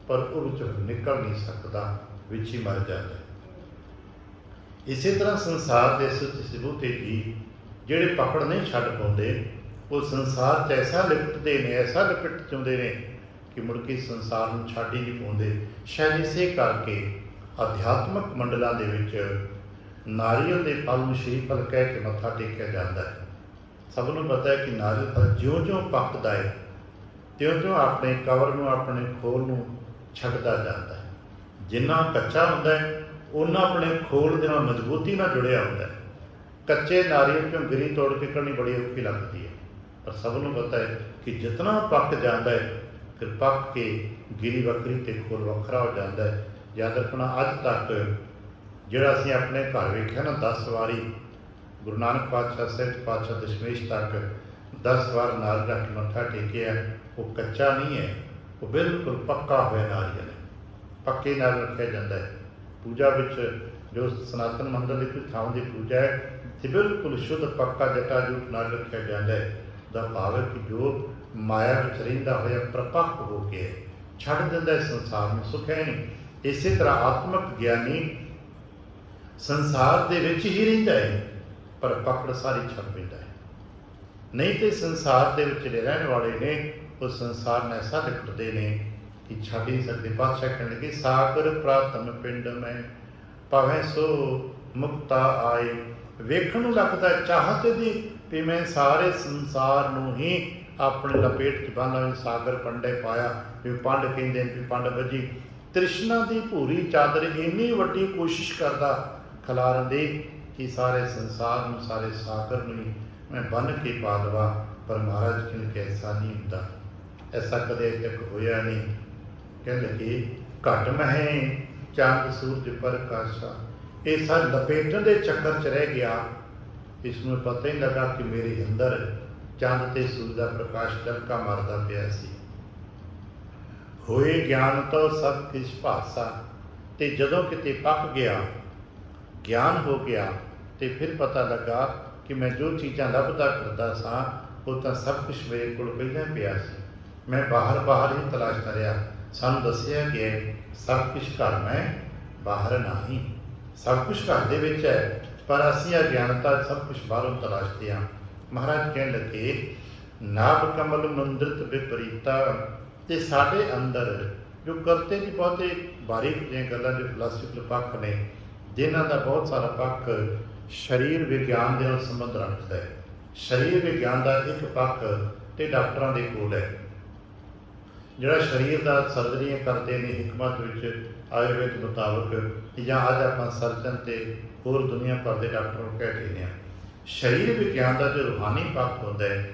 ਪਰ ਉਹ ਵਿੱਚੋਂ ਨਿਕਲ ਨਹੀਂ ਸਕਦਾ, ਵਿੱਚ ਹੀ ਮਰ ਜਾਂਦਾ ਹੈ। ਇਸੇ ਤਰ੍ਹਾਂ ਸੰਸਾਰ ਦੇ ਬਹੁਤੇ ਜੀਅ ਜਿਹੜੇ ਪਕੜ ਨਹੀਂ ਛੱਡ ਪਾਉਂਦੇ, ਉਹ ਸੰਸਾਰ 'ਚ ਐਸਾ ਲਿਪਟਦੇ ਨੇ, ਐਸਾ ਲਿਪਟ ਚਾਹੁੰਦੇ ਨੇ ਕਿ ਮੁੜ ਕੇ ਸੰਸਾਰ ਨੂੰ ਛੱਡ ਹੀ ਨਹੀਂ ਪਾਉਂਦੇ। ਸ਼ਾਇਦ ਇਸੇ ਕਰਕੇ ਅਧਿਆਤਮਕ ਮੰਡਲਾਂ ਦੇ ਵਿੱਚ ਨਾਰੀਅਲ ਦੇ ਫਲ ਨੂੰ ਸ਼੍ਰੀ ਫਲ ਕਹਿ ਕੇ ਮੱਥਾ ਟੇਕਿਆ ਜਾਂਦਾ ਹੈ। ਸਭ ਨੂੰ ਪਤਾ ਹੈ ਕਿ ਨਾਰੀਅਲ ਫਲ ਜਿਉਂ-ਜਿਉਂ ਪੱਕਦਾ ਹੈ, ਤਿਉਂ-ਤਿਉਂ ਆਪਣੇ ਕਵਰ ਨੂੰ, ਆਪਣੇ ਖੋਲ ਨੂੰ ਛੱਡਦਾ ਜਾਂਦਾ ਹੈ। ਜਿੰਨਾ ਕੱਚਾ ਹੁੰਦਾ ਹੈ, ਉਹਨਾਂ ਆਪਣੇ ਖੋਲ ਦੇ ਨਾਲ ਮਜ਼ਬੂਤੀ ਨਾਲ ਜੁੜਿਆ ਹੁੰਦਾ ਹੈ। ਕੱਚੇ ਨਾਰੀਅਲ 'ਚੋਂ ਗਿਰੀ ਤੋੜ ਕੇ ਕੱਢਣੀ ਬੜੀ ਔਖੀ ਲੱਗਦੀ ਹੈ, ਪਰ ਸਭ ਨੂੰ ਪਤਾ ਹੈ ਕਿ ਜਿਤਨਾ ਪੱਕ ਜਾਂਦਾ ਹੈ, ਫਿਰ ਪੱਕ ਕੇ ਗਿਰੀ ਵੱਖਰੀ ਅਤੇ ਖੋਲ ਵੱਖਰਾ ਹੋ ਜਾਂਦਾ ਹੈ। ਯਾਦ ਰੱਖਣਾ, ਅੱਜ ਤੱਕ ਜਿਹੜਾ ਅਸੀਂ ਆਪਣੇ ਘਰ ਵੇਖਿਆ ਨਾ 10 ਵਾਰੀ, ਗੁਰੂ ਨਾਨਕ ਪਾਤਸ਼ਾਹ, ਸਹਿਜ ਪਾਤਸ਼ਾਹ ਦਸ਼ਮੇਸ਼ ਤੱਕ 10 ਵਾਰ ਨਾਰੀਅਲ ਰੱਖ ਕੇ ਮੱਥਾ ਟੇਕਿਆ, ਉਹ ਕੱਚਾ ਨਹੀਂ ਹੈ, ਉਹ ਬਿਲਕੁਲ ਪੱਕਾ ਹੋਇਆ ਨਾਰੀਅਲ ਹੈ। ਪੱਕੇ ਨਾਲ ਰੱਖਿਆ ਜਾਂਦਾ ਹੈ। ਪੂਜਾ ਵਿੱਚ ਜੋ ਸਨਾਤਨ ਮੰਦਰ ਦੀ ਕੋਈ ਥਾਂ ਦੀ ਪੂਜਾ ਹੈ, ਤੇ ਬਿਲਕੁਲ ਸ਼ੁੱਧ ਪੱਕਾ ਜਟਾਜੂਟ ਨਾਲ ਰੱਖਿਆ ਜਾਂਦਾ ਹੈ। ਦਾ ਭਾਵ ਹੈ ਕਿ ਜੋ ਮਾਇਆ ਵਿੱਚ ਰਹਿੰਦਾ ਹੋਇਆ ਪ੍ਰਪੱਕ ਹੋ ਕੇ ਛੱਡ ਦਿੰਦਾ ਇਸ ਸੰਸਾਰ ਨੂੰ, ਸੁੱਖ ਹੈ ਨਹੀਂ। ਇਸੇ ਤਰ੍ਹਾਂ ਆਤਮਿਕ ਗਿਆਨੀ ਸੰਸਾਰ ਦੇ ਵਿੱਚ ਹੀ ਰਹਿੰਦਾ ਹੈ, ਪਰ ਪਕੜ ਸਾਰੀ ਛੱਡ ਪੈਂਦਾ ਹੈ। ਨਹੀਂ ਤੇ ਸੰਸਾਰ ਦੇ ਵਿੱਚ ਜਿਹੜੇ ਰਹਿਣ ਵਾਲੇ ਨੇ ਉਹ ਸੰਸਾਰ ਨਾਲ ਐਸਾ ਲਿਪਟਦੇ ਨੇ ਕਿ ਛੱਡ ਹੀ ਸਕਦੇ। ਪਾਤਸ਼ਾਹ ਕਹਿਣ ਲੱਗੇ, ਸਾਗਰ ਪ੍ਰਾਤਮ ਪਿੰਡ ਮੈਂ ਭਾਵੇਂ ਸੋ ਮੁਕਤਾ ਆਏ। ਵੇਖਣ ਨੂੰ ਲੱਗਦਾ ਚਾਹਤ ਦੀ ਵੀ ਮੈਂ ਸਾਰੇ ਸੰਸਾਰ ਨੂੰ ਹੀ ਆਪਣੇ ਲਪੇਟ 'ਚ ਬੰਨ੍ਹ ਸਾਗਰ ਪੰਡੇ ਪਾਇਆ, ਵੀ ਪੰਡ ਕਹਿੰਦੇ ਨੇ ਵੀ ਪੰਡ ਵੱਜੀ। ਤ੍ਰਿਸ਼ਨਾ ਦੀ ਭੂਰੀ ਚਾਦਰ ਇੰਨੀ ਵੱਡੀ ਕੋਸ਼ਿਸ਼ ਕਰਦਾ ਖਿਲਾਰਨ ਦੀ ਕਿ ਸਾਰੇ ਸੰਸਾਰ ਨੂੰ, ਸਾਰੇ ਸਾਗਰ ਨੂੰ ਹੀ ਮੈਂ ਬੰਨ੍ਹ ਕੇ ਪਾ ਦੇਵਾਂ, ਪਰ ਮਹਾਰਾਜ ਕਹਿੰਦੇ ਐਸਾ ਨਹੀਂ ਹੁੰਦਾ, ਐਸਾ ਕਦੇ ਤੱਕ ਹੋਇਆ ਨਹੀਂ। ਕਹਿੰਦੇ ਕਿ ਘਟ ਮਹਿ ਚੰਦ ਸੂਰਜ ਪ੍ਰਕਾਸ਼ਾ, ਇਹ ਸਭ ਲਪੇਟਣ ਦੇ ਚੱਕਰ 'ਚ ਰਹਿ ਗਿਆ। ਇਸ ਨੂੰ ਪਤਾ ਹੀ ਲੱਗਾ ਕਿ ਮੇਰੇ ਅੰਦਰ ਚੰਦ ਤੇ ਸੂਰਜ ਦਾ ਪ੍ਰਕਾਸ਼ ਡਲਕਾ ਮਾਰਦਾ ਪਿਆ ਸੀ। ਹੋਏ ਗਿਆਨ ਤੋਂ ਸਭ ਕਿਛ ਭਾਸਾ, ਤੇ ਜਦੋਂ ਕਿਤੇ ਪੱਕ ਗਿਆ, ਗਿਆਨ ਹੋ ਗਿਆ, ਤੇ ਫਿਰ ਪਤਾ ਲੱਗਾ ਕਿ ਮੈਂ ਜੋ ਚੀਜ਼ਾਂ ਲੱਭਦਾ ਕਰਦਾ ਸਾਂ ਉਹ ਤਾਂ ਸਭ ਕੁਛ ਮੇਰੇ ਕੋਲ ਪਹਿਲਾਂ ਪਿਆ ਸੀ। ਮੈਂ ਬਾਹਰ ਹੀ ਤਲਾਸ਼ ਕਰਿਆ। ਸਾਨੂੰ ਦੱਸਿਆ ਗਿਆ ਸਭ ਕੁਛ ਘਰ ਮੈਂ ਬਾਹਰ ਨਹੀਂ, ਸਭ ਕੁਛ ਘਰ ਦੇ ਵਿੱਚ ਹੈ, ਪਰ ਅਸੀਂ ਅਗਿਆਨਤਾ ਸਭ ਕੁਛ ਬਾਹਰੋਂ ਤਲਾਸ਼ਦੇ ਹਾਂ। ਮਹਾਰਾਜ ਕਹਿਣ ਲੱਗੇ, ਨਾਭ ਕਮਲ ਮੰਦਿਰਤ ਵਿਪਰੀਤਾ, ਤੇ ਸਾਡੇ ਅੰਦਰ ਜੋ ਕਰਤੇ ਦੀ ਬਹੁਤੇ ਬਾਰੀਕ ਜਿਹੀਆਂ ਗੱਲਾਂ, ਜੋ ਫਿਲਾਸਫਿਕਲ ਪੱਖ ਨੇ, ਜਿਨ੍ਹਾਂ ਦਾ ਬਹੁਤ ਸਾਰਾ ਪੱਖ ਸਰੀਰ ਵਿਗਿਆਨ ਦੇ ਨਾਲ ਸੰਬੰਧ ਰੱਖਦਾ ਹੈ। ਸਰੀਰ ਵਿਗਿਆਨ ਦਾ ਇੱਕ ਪੱਖ ਤੇ ਡਾਕਟਰਾਂ ਦੇ ਕੋਲ ਹੈ, ਜਿਹੜਾ ਸਰੀਰ ਦਾ ਸਰਜਰੀਆਂ ਕਰਦੇ ਨੇ ਹਿਕਮਤ ਵਿੱਚ, ਆਯੁਰਵੇਦ ਮੁਤਾਬਕ, ਜਾਂ ਅੱਜ ਆਪਾਂ ਸਰਜਨ ਤੇ ਹੋਰ ਦੁਨੀਆ ਭਰ ਦੇ ਡਾਕਟਰ ਨੂੰ ਕਹਿ ਰਹੇ ਹਾਂ। ਸਰੀਰ ਵਿਗਿਆਨ ਦਾ ਜੋ ਰੂਹਾਨੀ ਪੱਖ ਹੁੰਦਾ ਹੈ,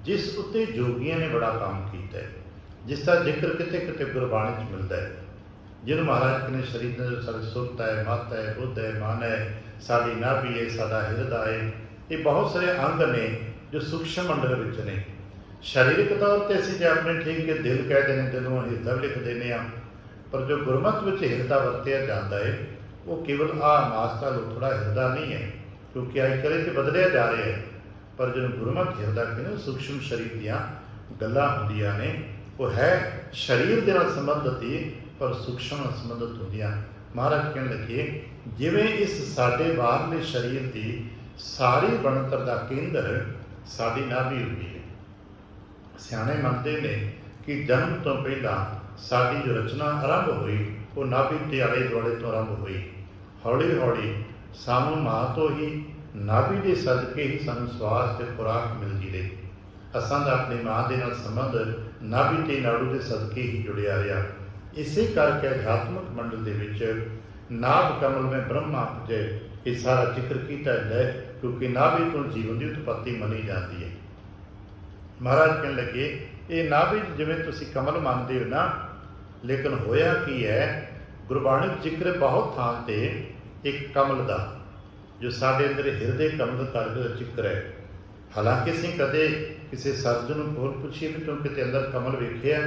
ਜਿਸ ਉੱਤੇ ਯੋਗੀਆਂ ਨੇ ਬੜਾ ਕੰਮ ਕੀਤਾ ਹੈ, ਜਿਸ ਦਾ ਜ਼ਿਕਰ ਕਿਤੇ ਕਿਤੇ ਗੁਰਬਾਣੀ 'ਚ ਮਿਲਦਾ ਹੈ, ਜਿਹਨੂੰ ਮਹਾਰਾਜ ਕਹਿੰਦੇ ਸਰੀਰ ਦੇ ਸਾਡੀ ਸੁਰਤ ਹੈ, ਮੱਤ ਹੈ, ਬੁੱਧ ਹੈ, ਮਨ ਹੈ, ਸਾਡੀ ਨਾਭੀ ਹੈ, ਸਾਡਾ ਹਿਰਦਾ ਹੈ। ਇਹ ਬਹੁਤ ਸਾਰੇ ਅੰਗ ਨੇ ਜੋ ਸੂਖਸ਼ਮ ਮੰਡਲ ਵਿੱਚ ਨੇ। ਸਰੀਰਕ ਤੌਰ 'ਤੇ ਅਸੀਂ ਜੇ ਆਪਣੇ ਠੀਕ ਕੇ ਦਿਲ ਕਹਿੰਦੇ ਨੇ, ਦਿਲ ਨੂੰ ਹਿਰਦਾ ਵੀ ਲਿਖ ਦਿੰਦੇ ਹਾਂ, ਪਰ ਜੋ ਗੁਰਮਤ ਵਿੱਚ ਹਿਰਦਾ ਵਰਤਿਆ ਜਾਂਦਾ ਹੈ ਉਹ ਕੇਵਲ ਮਾਸ ਦਾ ਲੋਥੜਾ ਹਿਰਦਾ ਨਹੀਂ ਹੈ, ਕਿਉਂਕਿ ਅੱਜ ਕੱਲ੍ਹ ਤੇ ਬਦਲਿਆ ਜਾ ਰਿਹਾ ਹੈ। ਪਰ ਜਦੋਂ ਗੁਰਮਤ ਹਿਰਦਾ ਕਹਿੰਦੇ ਸੂਖਸ਼ਮ ਸਰੀਰ ਦੀਆਂ ਗੱਲਾਂ ਹੁੰਦੀਆਂ ਨੇ, ਉਹ ਹੈ ਸਰੀਰ ਦੇ ਨਾਲ ਸੰਬੰਧਿਤ ਹੀ, ਪਰ ਸੂਖਸ਼ਮ ਨਾਲ ਸੰਬੰਧਿਤ ਹੁੰਦੀਆਂ। ਮਹਾਰਾਜ ਕਹਿਣ ਲੱਗੇ, ਜਿਵੇਂ ਇਸ ਸਾਡੇ ਬਾਹਰਲੇ ਸਰੀਰ ਦੀ ਸਾਰੀ ਬਣਤਰ ਦਾ ਕੇਂਦਰ ਸਾਡੀ ਨਾਭੀ ਹੁੰਦੀ ਹੈ। ਸਿਆਣੇ ਮੰਨਦੇ ਨੇ ਕਿ ਜਨਮ ਤੋਂ ਪਹਿਲਾਂ ਸਾਡੀ ਜੋ ਰਚਨਾ ਆਰੰਭ ਹੋਈ ਉਹ ਨਾਭੀ ਦੇ ਆਲੇ ਦੁਆਲੇ ਤੋਂ ਆਰੰਭ ਹੋਈ। ਹੌਲੀ ਹੌਲੀ ਸਾਨੂੰ ਮਾਂ ਤੋਂ ਹੀ, ਨਾਭੀ ਦੇ ਸਦਕੇ ਹੀ ਸਾਨੂੰ ਸਵਾਸ ਤੇ ਖੁਰਾਕ ਮਿਲਦੀ ਰਹੀ। ਅਸਾਂ ਦਾ ਆਪਣੀ ਮਾਂ ਦੇ ਨਾਲ ਸੰਬੰਧ ਨਾਭੀ ਤੇ ਨਾੜੂ ਦੇ ਸਦਕੇ ਹੀ ਜੁੜਿਆ ਰਿਹਾ। ਇਸੇ ਕਰਕੇ ਅਧਿਆਤਮਿਕ ਮੰਡਲ ਦੇ ਵਿੱਚ ਨਾਭ ਕਮਲ ਮੈਂ ਬ੍ਰਹਮਾ ਜੇ ਇਹ ਸਾਰਾ ਜ਼ਿਕਰ ਕੀਤਾ ਜਾਂਦਾ ਹੈ, ਕਿਉਂਕਿ ਨਾਭੀ ਤੋਂ ਜੀਵਨ ਦੀ ਉਤਪੱਤੀ ਮੰਨੀ ਜਾਂਦੀ ਹੈ। ਮਹਾਰਾਜ ਕਹਿਣ ਲੱਗੇ, ਇਹ ਨਾਭੀ ਜਿਵੇਂ ਤੁਸੀਂ ਕਮਲ ਮੰਨਦੇ ਹੋ ਨਾ, ਲੇਕਿਨ ਹੋਇਆ ਕੀ ਹੈ, ਗੁਰਬਾਣੀ ਜ਼ਿਕਰ ਬਹੁਤ ਥਾਂ ਤੇ ਇੱਕ ਕਮਲ ਦਾ, ਜੋ ਸਾਡੇ ਅੰਦਰ ਹਿਰਦੇ ਕਮਲ ਕਰਕੇ ਦਾ ਜ਼ਿਕਰ ਹੈ। ਹਾਲਾਂਕਿ ਅਸੀਂ ਕਦੇ ਕਿਸੇ ਸਰਜਨ ਨੂੰ ਹੋਰ ਪੁੱਛੀਏ ਵੀ ਤੂੰ ਕਿਤੇ ਅੰਦਰ ਕਮਲ ਵੇਖਿਆ,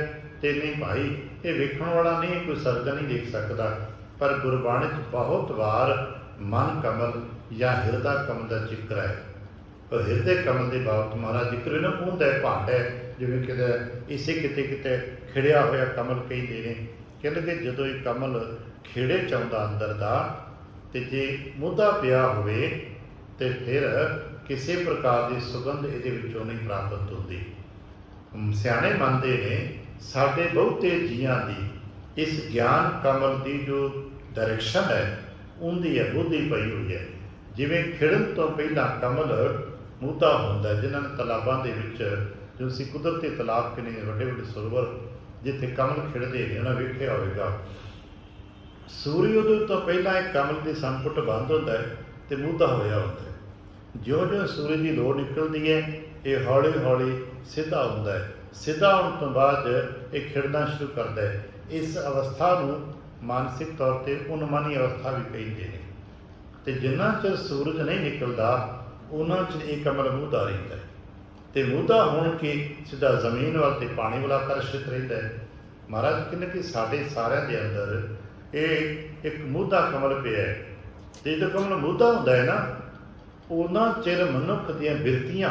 ਤੇ ਨਹੀਂ ਭਾਈ, ਇਹ ਵੇਖਣ ਵਾਲਾ ਨਹੀਂ, ਕੋਈ ਸਰਜਨ ਨਹੀਂ ਦੇਖ ਸਕਦਾ। ਪਰ ਗੁਰਬਾਣੀ 'ਚ ਬਹੁਤ ਵਾਰ ਮਨ ਕਮਲ ਜਾਂ ਹਿਰਦਾ ਕਮਲ ਦਾ ਜ਼ਿਕਰ ਹੈ। ਪਰ ਹਿਰਦੇ ਕਮਲ ਦੇ ਬਾਬਤ ਮਹਾਰਾਜ ਜ਼ਿਕਰ ਨਾ ਹੁੰਦਾ ਭਾਂਡ ਹੈ, ਜਿਵੇਂ ਕਿਤੇ ਇਸੇ ਕਿਤੇ ਖਿੜਿਆ ਹੋਇਆ ਕਮਲ ਕਹਿੰਦੇ ਨੇ। ਕਹਿੰਦੇ ਕਿ ਜਦੋਂ ਇਹ ਕਮਲ ਖੇੜੇ 'ਚ ਆਉਂਦਾ ਅੰਦਰ ਦਾ, ਤੇ ਜੇ ਮੁੱਦਾ ਪਿਆ ਹੋਵੇ ਤੇ ਫਿਰ ਕਿਸੇ ਪ੍ਰਕਾਰ ਦੀ ਸੁਗੰਧ ਇਹਦੇ ਵਿੱਚੋਂ ਨਹੀਂ ਪ੍ਰਾਪਤ ਹੁੰਦੀ। ਸਿਆਣੇ ਮੰਨਦੇ ਨੇ ਸਾਡੇ ਬਹੁਤੇ ਜੀਆਂ ਦੀ ਇਸ ਗਿਆਨ ਕਮਲ ਦੀ ਜੋ ਡਾਇਰੈਕਸ਼ਨ ਹੈ, ਉਹਦੀ ਹੈ ਬੁੱਧੀ ਪਈ ਹੋਈ ਹੈ। ਜਿਵੇਂ ਖਿੜਨ ਤੋਂ ਪਹਿਲਾਂ ਕਮਲ ਮੁੱਦਾ ਹੁੰਦਾ, ਜਿਨ੍ਹਾਂ ਨੇ ਤਲਾਬਾਂ ਦੇ ਵਿੱਚ, ਜੋ ਅਸੀਂ ਕੁਦਰਤੀ ਤਲਾਬ ਕਿਨੇ ਵੱਡੇ ਵੱਡੇ ਸਰੋਵਰ ਜਿੱਥੇ ਕਮਲ ਖਿੜਦੇ ਨੇ, ਉਹਨਾਂ ਵੇਖਿਆ ਹੋਵੇਗਾ। ਸੂਰਜ ਉਦੋਂ ਤੋਂ ਪਹਿਲਾਂ ਇੱਕ ਕਮਲ ਦੇ ਸੰਪੁਟ ਬੰਦ ਹੁੰਦਾ ਹੈ ਤੇ ਮੁੱਦਾ ਹੋਇਆ ਹੁੰਦਾ ਹੈ। ਜਿਉਂ-ਜਿਉਂ ਸੂਰਜ ਦੀ ਲੋੜ ਨਿਕਲਦੀ ਹੈ, ਇਹ ਹੌਲੀ ਹੌਲੀ ਸਿੱਧਾ ਹੁੰਦਾ ਹੈ। ਸਿੱਧਾ ਹੋਣ ਤੋਂ ਬਾਅਦ ਇਹ ਖਿੜਨਾ ਸ਼ੁਰੂ ਕਰਦਾ ਹੈ। ਇਸ ਅਵਸਥਾ ਨੂੰ ਮਾਨਸਿਕ ਤੌਰ 'ਤੇ ਉਨਮਨੀ ਅਵਸਥਾ ਵੀ ਕਹਿੰਦੇ ਨੇ। ਤੇ ਜਿੰਨਾ ਚਿਰ ਸੂਰਜ ਨਹੀਂ ਨਿਕਲਦਾ, ਉਹਨਾਂ 'ਚ ਇਹ ਕਮਲ ਮੁੱਦਾ ਰਹਿੰਦਾ ਹੈ, ਤੇ ਮੁੱਦਾ ਹੋਣ ਕੇ ਸਿੱਧਾ ਜ਼ਮੀਨ ਵੱਲ ਤੇ ਪਾਣੀ ਵੱਲ ਆਕਰਸ਼ਿਤ ਰਹਿੰਦਾ ਹੈ। ਮਹਾਰਾਜ ਕਹਿੰਦੇ ਕਿ ਸਾਡੇ ਸਾਰਿਆਂ ਦੇ ਅੰਦਰ ਇਹ ਇੱਕ ਮੁੱਦਾ ਕਮਲ ਪਿਆ ਹੈ, ਤੇ ਜਦੋਂ ਕਮਲ ਮੁੱਦਾ ਹੁੰਦਾ ਹੈ ਨਾ, ਉਹਨਾਂ ਚਿਰ ਮਨੁੱਖ ਦੀਆਂ ਬਿਰਤੀਆਂ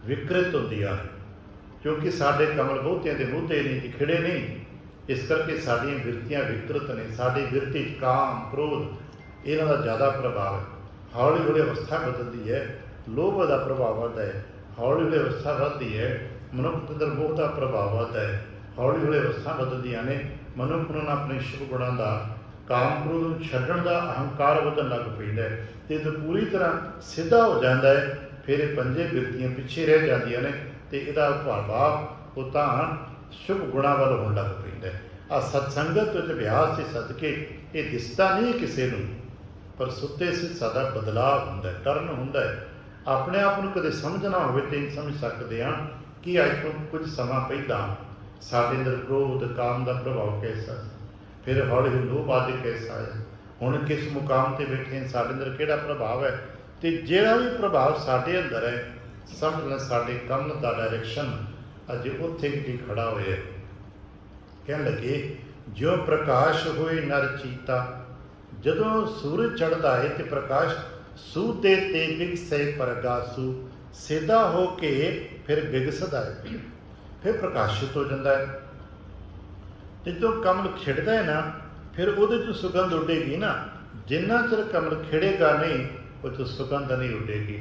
ਵਿਕਰਿਤ ਹੁੰਦੀਆਂ ਨੇ, ਕਿਉਂਕਿ ਸਾਡੇ ਕਮਲ ਬਹੁਤਿਆਂ ਦੇ ਮੂਧੇ ਨੇ ਜੀ, ਖਿੜੇ ਨਹੀਂ। ਇਸ ਕਰਕੇ ਸਾਡੀਆਂ ਬਿਰਤੀਆਂ ਵਿਕਰਤ ਨੇ। ਸਾਡੀ ਬਿਰਤੀ 'ਚ ਕਾਮ, ਕ੍ਰੋਧ ਇਹਨਾਂ ਦਾ ਜ਼ਿਆਦਾ ਪ੍ਰਭਾਵ ਹੈ। ਹੌਲੀ ਹੌਲੀ ਅਵਸਥਾ ਬਦਲਦੀ ਹੈ, ਲੋਭ ਦਾ ਪ੍ਰਭਾਵ ਵੱਧਦਾ ਹੈ। ਹੌਲੀ ਹੌਲੀ ਅਵਸਥਾ ਵੱਧਦੀ ਹੈ, ਮਨੁੱਖ ਦੇ ਅੰਦਰ ਮੋਹ ਦਾ ਪ੍ਰਭਾਵ ਵੱਧਦਾ ਹੈ। ਹੌਲੀ ਹੌਲੀ ਅਵਸਥਾ ਬਦਲਦੀਆਂ ਨੇ, ਮਨੁੱਖ ਨੂੰ ਆਪਣੇ ਸ਼ੁਭ ਗੁਣਾਂ ਦਾ, ਕਾਮ ਕ੍ਰੋਧ ਨੂੰ ਛੱਡਣ ਦਾ ਅਹੰਕਾਰ ਵਧਣ ਲੱਗ ਪੈਂਦਾ ਹੈ, ਅਤੇ ਜਦੋਂ ਪੂਰੀ ਤਰ੍ਹਾਂ ਸਿੱਧਾ ਹੋ ਜਾਂਦਾ ਹੈ, ਫਿਰ ਇਹ ਪੰਜੇ ਬਿਰਤੀਆਂ ਪਿੱਛੇ ਰਹਿ ਜਾਂਦੀਆਂ ਨੇ, ਅਤੇ ਇਹਦਾ ਪ੍ਰਭਾਵ ਉਹ ਤਾਂ ਸ਼ੁਭ ਗੁਣਾਂ ਵੱਲ ਹੋਣ ਲੱਗ ਪੈਂਦਾ ਹੈ। ਆ ਸਤਸੰਗਤ ਵਿੱਚ ਅਭਿਆਸ ਦੇ ਸਦਕੇ ਇਹ ਦਿਸਦਾ ਨਹੀਂ ਕਿਸੇ ਨੂੰ, ਪਰ ਸੁੱਤੇ ਸੀ ਸਾਡਾ ਬਦਲਾਅ ਹੁੰਦਾ, ਟਰਨ ਹੁੰਦਾ ਹੈ। ਆਪਣੇ ਆਪ ਨੂੰ ਕਦੇ ਸਮਝਣਾ ਹੋਵੇ ਤਾਂ ਇਹ ਸਮਝ ਸਕਦੇ ਹਾਂ ਕਿ ਅੱਜ ਤੋਂ ਕੁਝ ਸਮਾਂ ਪਹਿਲਾਂ ਸਾਡੇ ਅੰਦਰ ਕ੍ਰੋਧ, ਕਾਮ ਦਾ ਪ੍ਰਭਾਵ ਕੈਸਾ ਸੀ, ਫਿਰ ਹੌਲੀ ਹੌਲੀ ਲੋਭ ਆਦਿ ਕੈਸਾ ਆਇਆ, ਹੁਣ ਕਿਸ ਮੁਕਾਮ 'ਤੇ ਬੈਠੇ, ਸਾਡੇ ਅੰਦਰ ਕਿਹੜਾ ਪ੍ਰਭਾਵ ਹੈ। ਅਤੇ ਜਿਹੜਾ ਵੀ ਪ੍ਰਭਾਵ ਸਾਡੇ ਅੰਦਰ ਹੈ, ਸਮਝ ਲੈ ਸਾਡੇ ਕਮਲ ਦਾ ਡਾਇਰੈਕਸ਼ਨ ਅੱਜ ਉੱਥੇ ਹੀ ਖੜਾ ਹੋਇਆ। ਕਹਿਣ ਲੱਗੇ, ਜਿਉਂ ਪ੍ਰਕਾਸ਼ ਹੋਏ ਨਰ ਚੀਤਾ, ਜਦੋਂ ਸੂਰਜ ਚੜ੍ਹਦਾ ਹੈ ਅਤੇ ਪ੍ਰਕਾਸ਼ ਸੂਤੇ ਤੇ ਵਿਗਸੇ ਪ੍ਰਗਾਸੂ, ਸਿੱਧਾ ਹੋ ਕੇ ਫਿਰ ਵਿਗਸਦਾ ਹੈ, ਫਿਰ ਪ੍ਰਕਾਸ਼ਿਤ ਹੋ ਜਾਂਦਾ ਹੈ। ਅਤੇ ਜਦੋਂ ਕਮਲ ਖਿੜਦਾ ਹੈ ਨਾ, ਫਿਰ ਉਹਦੇ 'ਚ ਸੁਗੰਧ ਉੱਡੇਗੀ ਨਾ। ਜਿੰਨਾ ਚਿਰ ਕਮਲ ਖਿੜੇਗਾ ਨਹੀਂ, ਉਹ 'ਚ ਸੁਗੰਧ ਨਹੀਂ ਉੱਡੇਗੀ।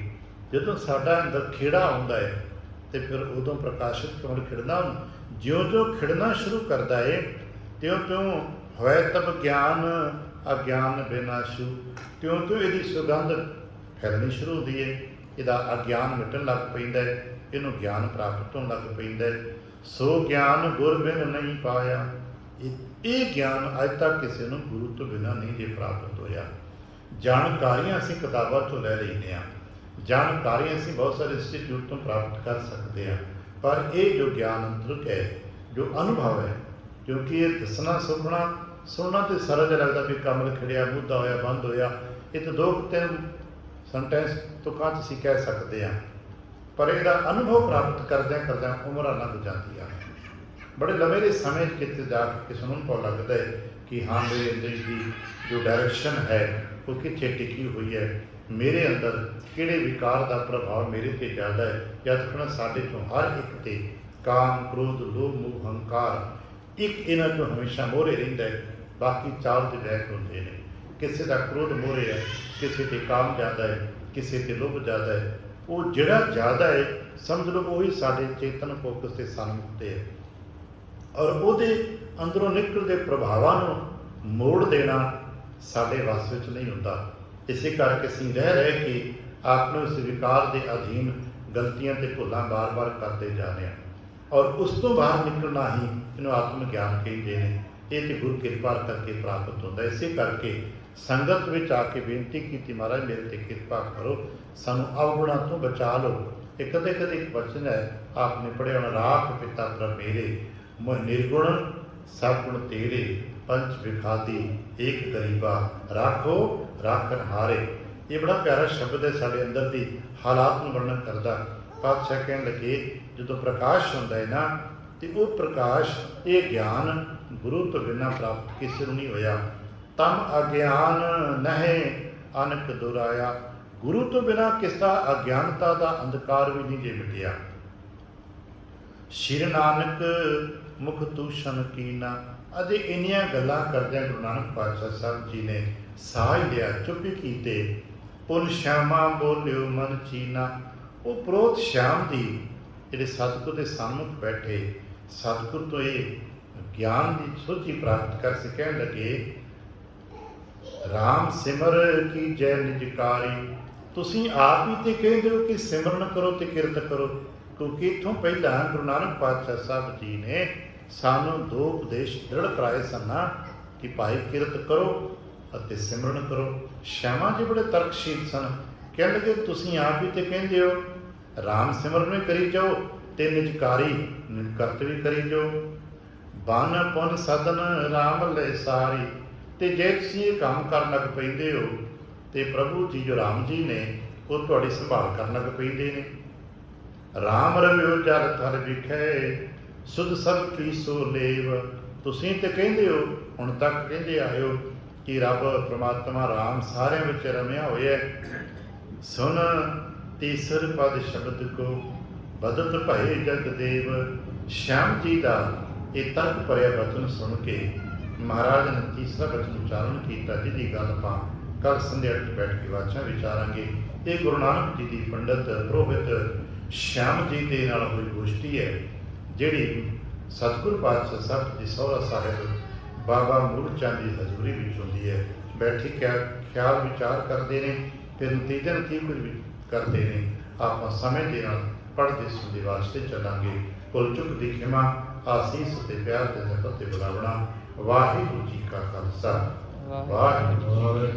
ਜਦੋਂ ਸਾਡਾ ਅੰਦਰ ਖੇੜਾ ਆਉਂਦਾ ਹੈ ਅਤੇ ਫਿਰ ਉਦੋਂ ਪ੍ਰਕਾਸ਼ਿਤ ਕਮਲ ਖਿੜਨਾ, ਜਿਉਂ-ਜਿਉਂ ਖਿੜਨਾ ਸ਼ੁਰੂ ਕਰਦਾ ਹੈ, ਤਿਉਂ-ਤਿਉਂ ਹੋਇ ਤਬ ਗਿਆਨ ਅਗਿਆਨ ਬਿਨਾਸ਼ੂ, ਤਿਉਂ-ਤਿਉਂ ਇਹਦੀ ਸੁਗੰਧ ਫੈਲਣੀ ਸ਼ੁਰੂ ਹੁੰਦੀ ਹੈ, ਇਹਦਾ ਅਗਿਆਨ ਮਿਟਣ ਲੱਗ ਪੈਂਦਾ ਹੈ, ਇਹਨੂੰ ਗਿਆਨ ਪ੍ਰਾਪਤ ਹੋਣ ਲੱਗ ਪੈਂਦਾ ਹੈ। ਸੋ ਗਿਆਨ ਗੁਰ ਬਿਨ ਨਹੀਂ ਪਾਇਆ, ਇਹ ਗਿਆਨ ਅੱਜ ਤੱਕ ਕਿਸੇ ਨੂੰ ਗੁਰੂ ਤੋਂ ਬਿਨਾਂ ਨਹੀਂ ਜੇ ਪ੍ਰਾਪਤ ਹੋਇਆ। ਜਾਣਕਾਰੀਆਂ ਅਸੀਂ ਕਿਤਾਬਾਂ ਤੋਂ ਲੈ ਲੈਂਦੇ ਹਾਂ, ਜਾਣਕਾਰੀਆਂ ਅਸੀਂ ਬਹੁਤ ਸਾਰੇ ਇੰਸਟੀਚਿਊਟ ਤੋਂ ਪ੍ਰਾਪਤ ਕਰ ਸਕਦੇ ਹਾਂ, ਪਰ ਇਹ ਜੋ ਗਿਆਨ ਅੰਤਰਕ ਹੈ, ਜੋ ਅਨੁਭਵ ਹੈ, ਕਿਉਂਕਿ ਇਹ ਦੱਸਣਾ ਸੁਣਨਾ ਤੇ ਸਰਲ ਜਿਹਾ ਲੱਗਦਾ ਵੀ ਕਮਲ ਖਿੜਿਆ, ਮੁੱਦਾ ਹੋਇਆ, ਬੰਦ ਹੋਇਆ, ਇਹ ਤਾਂ 2-3 ਸੈਂਟੈਂਸ ਤੁਕਾਂ 'ਚ ਅਸੀਂ ਕਹਿ ਸਕਦੇ ਹਾਂ, ਪਰ ਇਹਦਾ ਅਨੁਭਵ ਪ੍ਰਾਪਤ ਕਰਦਿਆਂ ਉਮਰਾਂ ਲੰਘ ਜਾਂਦੀਆਂ। ਬੜੇ ਲੰਮੇ ਸਮੇਂ 'ਚ ਕਿਤੇ ਜਾ ਕੇ ਕਿਸੇ ਨੂੰ ਪਤਾ ਲੱਗਦਾ ਹੈ ਕਿ ਹਾਂ, ਮੇਰੇ ਅੰਦਰ ਦੀ ਜੋ ਡਾਇਰੈਕਸ਼ਨ ਹੈ ਉਹ ਕਿੱਥੇ ਟਿਕੀ ਹੋਈ ਹੈ, ਮੇਰੇ ਅੰਦਰ ਕਿਹੜੇ ਵਿਕਾਰ ਦਾ ਪ੍ਰਭਾਵ ਮੇਰੇ 'ਤੇ ਜ਼ਿਆਦਾ ਹੈ। ਜਦ ਤੱਕ ਸਾਡੇ ਤੋਂ ਹਰ ਇੱਕ 'ਤੇ ਕਾਮ, ਕ੍ਰੋਧ, ਲੋਭ, ਮੋਹ, ਹੰਕਾਰ ਇੱਕ ਇਹਨਾਂ ਤੋਂ ਹਮੇਸ਼ਾ ਮੋਹਰੇ ਰਹਿੰਦਾ ਹੈ, ਬਾਕੀ ਚਾਰ ਦੇ ਬੈਕ ਹੁੰਦੇ ਨੇ। ਕਿਸੇ ਦਾ ਕ੍ਰੋਧ ਮੋਹਰੇ ਹੈ, ਕਿਸੇ 'ਤੇ ਕਾਮ ਜ਼ਿਆਦਾ ਹੈ, ਕਿਸੇ 'ਤੇ ਲੋਭ ਜ਼ਿਆਦਾ ਹੈ। ਉਹ ਜਿਹੜਾ ਜ਼ਿਆਦਾ ਹੈ, ਸਮਝ ਲਓ ਉਹੀ ਸਾਡੇ ਚੇਤਨ ਫੋਕਸ 'ਤੇ ਸਨਮੁਖ 'ਤੇ ਹੈ, ਔਰ ਉਹਦੇ ਅੰਦਰੋਂ ਨਿਕਲਦੇ ਪ੍ਰਭਾਵਾਂ ਨੂੰ ਮੋੜ ਦੇਣਾ ਸਾਡੇ ਵੱਸ ਵਿੱਚ ਨਹੀਂ ਹੁੰਦਾ। ਇਸੇ ਕਰਕੇ ਅਸੀਂ ਰਹਿ ਕੇ ਆਪ ਨੂੰ ਇਸ ਵਿਕਾਰ ਦੇ ਅਧੀਨ ਗਲਤੀਆਂ ਅਤੇ ਭੁੱਲਾਂ ਬਾਰ-ਬਾਰ ਕਰਦੇ ਜਾ ਰਹੇ ਹਾਂ, ਔਰ ਉਸ ਤੋਂ ਬਾਹਰ ਨਿਕਲਣਾ ਹੀ ਇਹਨੂੰ ਆਤਮ ਗਿਆਨ ਕਹਿੰਦੇ ਨੇ। ਇਹ ਤਾਂ ਗੁਰੂ ਕਿਰਪਾ ਕਰਕੇ ਪ੍ਰਾਪਤ ਹੁੰਦਾ। ਇਸੇ ਕਰਕੇ ਸੰਗਤ ਵਿੱਚ ਆ ਕੇ ਬੇਨਤੀ ਕੀਤੀ, ਮਹਾਰਾਜ ਮੇਰੇ 'ਤੇ ਕਿਰਪਾ ਕਰੋ, ਸਾਨੂੰ ਅਵਗੁਣਾਂ ਤੋਂ ਬਚਾ ਲਓ। ਇਹ ਕਦੇ ਇੱਕ ਵਚਨ ਹੈ ਆਪ ਨੇ ਪੜ੍ਹਿਆ ਹੋਣਾ, ਰਾਖ ਪਿਤਾ ਪ੍ਰਭ ਮੇਰੇ, ਮੋਹ ਨਿਰਗੁਣ ਸਭ ਗੁਣ ਤੇਰੇ, ਪੰਚ ਵਿਖਾਦੀ ਏਕ ਗਰੀਬਾ, ਰਾਖੋ ਰਾਖਣ ਹਾਰੇ। ਇਹ ਬੜਾ ਪਿਆਰਾ ਸ਼ਬਦ ਹੈ, ਸਾਡੇ ਅੰਦਰ ਦੀ ਹਾਲਾਤ ਨੂੰ ਵਰਣਨ ਕਰਦਾ। ਪਾਤਸ਼ਾਹ ਕਹਿਣ ਲੱਗੇ, ਜਦੋਂ ਪ੍ਰਕਾਸ਼ ਹੁੰਦਾ ਹੈ ਨਾ, ਅਤੇ ਉਹ ਪ੍ਰਕਾਸ਼, ਇਹ ਗਿਆਨ ਗੁਰੂ ਤੋਂ ਬਿਨਾਂ ਪ੍ਰਾਪਤ ਕਿਸੇ ਨੂੰ ਨਹੀਂ ਹੋਇਆ। ਤਮ ਅਗਿਆਨ ਨਹਿ ਅਨਕ ਦੁਰਾਇਆ, ਗੁਰੂ ਤੋਂ ਬਿਨਾਂ ਕਿਸ ਦਾ ਅਗਿਆਨਤਾ ਦਾ ਅੰਧਕਾਰ ਵੀ ਨਹੀਂ ਜੇ ਮਿਟਿਆ। ਸ਼੍ਰੀ ਨਾਨਕ ਮੁਖ ਤੂਸ਼ਨ ਕੀਨਾ। ਅਤੇ ਇੰਨੀਆਂ ਗੱਲਾਂ ਕਰਦਿਆਂ ਗੁਰੂ ਨਾਨਕ ਪਾਤਸ਼ਾਹ ਸਾਹਿਬ ਜੀ ਨੇ ਸਾਹ ਲਿਆ, ਚੁੱਪ ਕੀਤੇ। ਪੁਨ ਸ਼ਾਮਾ ਬੋਲਿਓ ਮਨ ਚੀਨਾ। ਉਹ ਪ੍ਰੋਤ ਸ਼ਾਮ ਦੀ ਜਿਹੜੇ ਸਤਿਗੁਰ ਦੇ ਸਨਮੁਖ ਬੈਠੇ, ਸਤਿਗੁਰ ਤੋਂ ਇਹ ਗਿਆਨ ਦੀ ਸੋਝੀ ਪ੍ਰਾਪਤ ਕਰ ਕੇ ਕਹਿਣ ਲੱਗੇ, ਰਾਮ ਸਿਮਰ ਕੀ ਜੈ ਨਿਜਕਾਰੀ। ਤੁਸੀਂ ਆਪ ਹੀ ਤੇ ਕਹਿੰਦੇ ਹੋ ਕਿ ਸਿਮਰਨ ਕਰੋ ਅਤੇ ਕਿਰਤ ਕਰੋ, ਕਿਉਂਕਿ ਇੱਥੋਂ ਪਹਿਲਾਂ ਗੁਰੂ ਨਾਨਕ ਪਾਤਸ਼ਾਹ ਸਾਹਿਬ ਜੀ ਨੇ ਸਾਨੂੰ 2 ਉਪਦੇਸ਼ ਦ੍ਰਿੜ ਕਰਾਏ ਸਨ ਕਿ ਭਾਈ ਕਿਰਤ ਕਰੋ ਅਤੇ ਸਿਮਰਨ ਕਰੋ। ਸ਼ਾਮਾ ਜੀ ਬੜੇ ਤਰਕਸ਼ੀਲ ਸਨ, ਕਹਿਣ ਲੱਗੇ ਤੁਸੀਂ ਆਪ ਹੀ ਤੇ ਕਹਿੰਦੇ ਹੋ ਰਾਮ ਸਿਮਰਨ ਵੀ ਕਰੀ ਜਾਓ ਅਤੇ ਨਿਜਕਾਰੀ ਕਰਤ ਵੀ ਕਰੀ ਜਾਓ। ਬਨ ਪੁਨ ਸਦਨ ਰਾਮ ਲੈ ਸਾਰੀ। ਅਤੇ ਜੇ ਤੁਸੀਂ ਇਹ ਕੰਮ ਕਰਨ ਲੱਗ ਪੈਂਦੇ ਹੋ ਅਤੇ ਪ੍ਰਭੂ ਜੀ ਜੋ ਰਾਮ ਜੀ ਨੇ ਉਹ ਤੁਹਾਡੀ ਸੰਭਾਲ ਕਰਨ ਲੱਗ ਪੈਂਦੇ ਨੇ। ਰਾਮ ਰਵਿਓ ਜਰ ਥਰ ਵਿਖੇ ਸੁਧ ਸਭ ਕੀ ਸੋ ਲੇਵ। ਤੁਸੀਂ ਤਾਂ ਕਹਿੰਦੇ ਹੋ, ਹੁਣ ਤੱਕ ਕਹਿੰਦੇ ਆਇਓ ਕਿ ਰੱਬ ਪ੍ਰਮਾਤਮਾ ਰਾਮ ਸਾਰਿਆਂ ਵਿੱਚ ਰਮਿਆ ਹੋਇਆ। ਸੁਣ ਤੀਸਰ ਪਦ ਸ਼ਬਦ ਕੋ ਬਦਤ ਭਏ ਜਗ ਦੇਵ। ਸ਼ਾਮ ਜੀ ਦਾ ਇਹ ਤਰਕ ਭਰਿਆ ਬਚਨ ਸੁਣ ਕੇ ਮਹਾਰਾਜ ਨੇ ਤੀਸਰਾ ਬਚਨ ਉਚਾਰਨ ਕੀਤਾ, ਜਿਹਦੀ ਗੱਲ ਆਪਾਂ ਕੱਲ ਸੰਧਿਆ ਵਿੱਚ ਬੈਠ ਕੇ ਵਾਚਾਂ ਵਿਚਾਰਾਂਗੇ। ਇਹ ਗੁਰੂ ਨਾਨਕ ਜੀ ਦੀ ਪੰਡਤ ਪ੍ਰੋਹਿਤ ਸ਼ਾਮ ਜੀ ਦੇ ਨਾਲ ਹੋਈ ਗੋਸ਼ਟੀ ਹੈ, ਜਿਹੜੀ ਸਤਿਗੁਰ ਪਾਤਸ਼ਾਹ ਸਾਹਿਬ ਜੀ ਸਹੁਰਾ ਸਾਹਿਬ ਬਾਬਾ ਮੂਲ ਚੰਦ ਦੀ ਹਜ਼ੂਰੀ ਵਿੱਚ ਹੁੰਦੀ ਹੈ। ਬੈਠੇ ਖਿਆਲ ਵਿਚਾਰ ਕਰਦੇ ਨੇ ਤੇ ਨਤੀਜਨ ਕੀ ਕੁਝ ਵੀ ਕਰਦੇ ਨੇ। ਆਪਾਂ ਸਮੇਂ ਦੇ ਨਾਲ ਪੜ੍ਹਦੇ ਸੁਣਦੇ ਵਾਸਤੇ ਚੱਲਾਂਗੇ। ਭੁੱਲ ਚੁੱਕ ਦੀ ਖਿਮਾ, ਆਸੀਸ ਤੇ ਪਿਆਰ ਦੇ ਜਪਤ ਤੇ ਬੁਲਾਵਣਾ। ਵਾਹਿਗੁਰੂ ਜੀ ਕਾ ਖਾਲਸਾ, ਵਾਹਿਗੁਰੂ ਜੀ ਕੀ ਫਤਿਹ।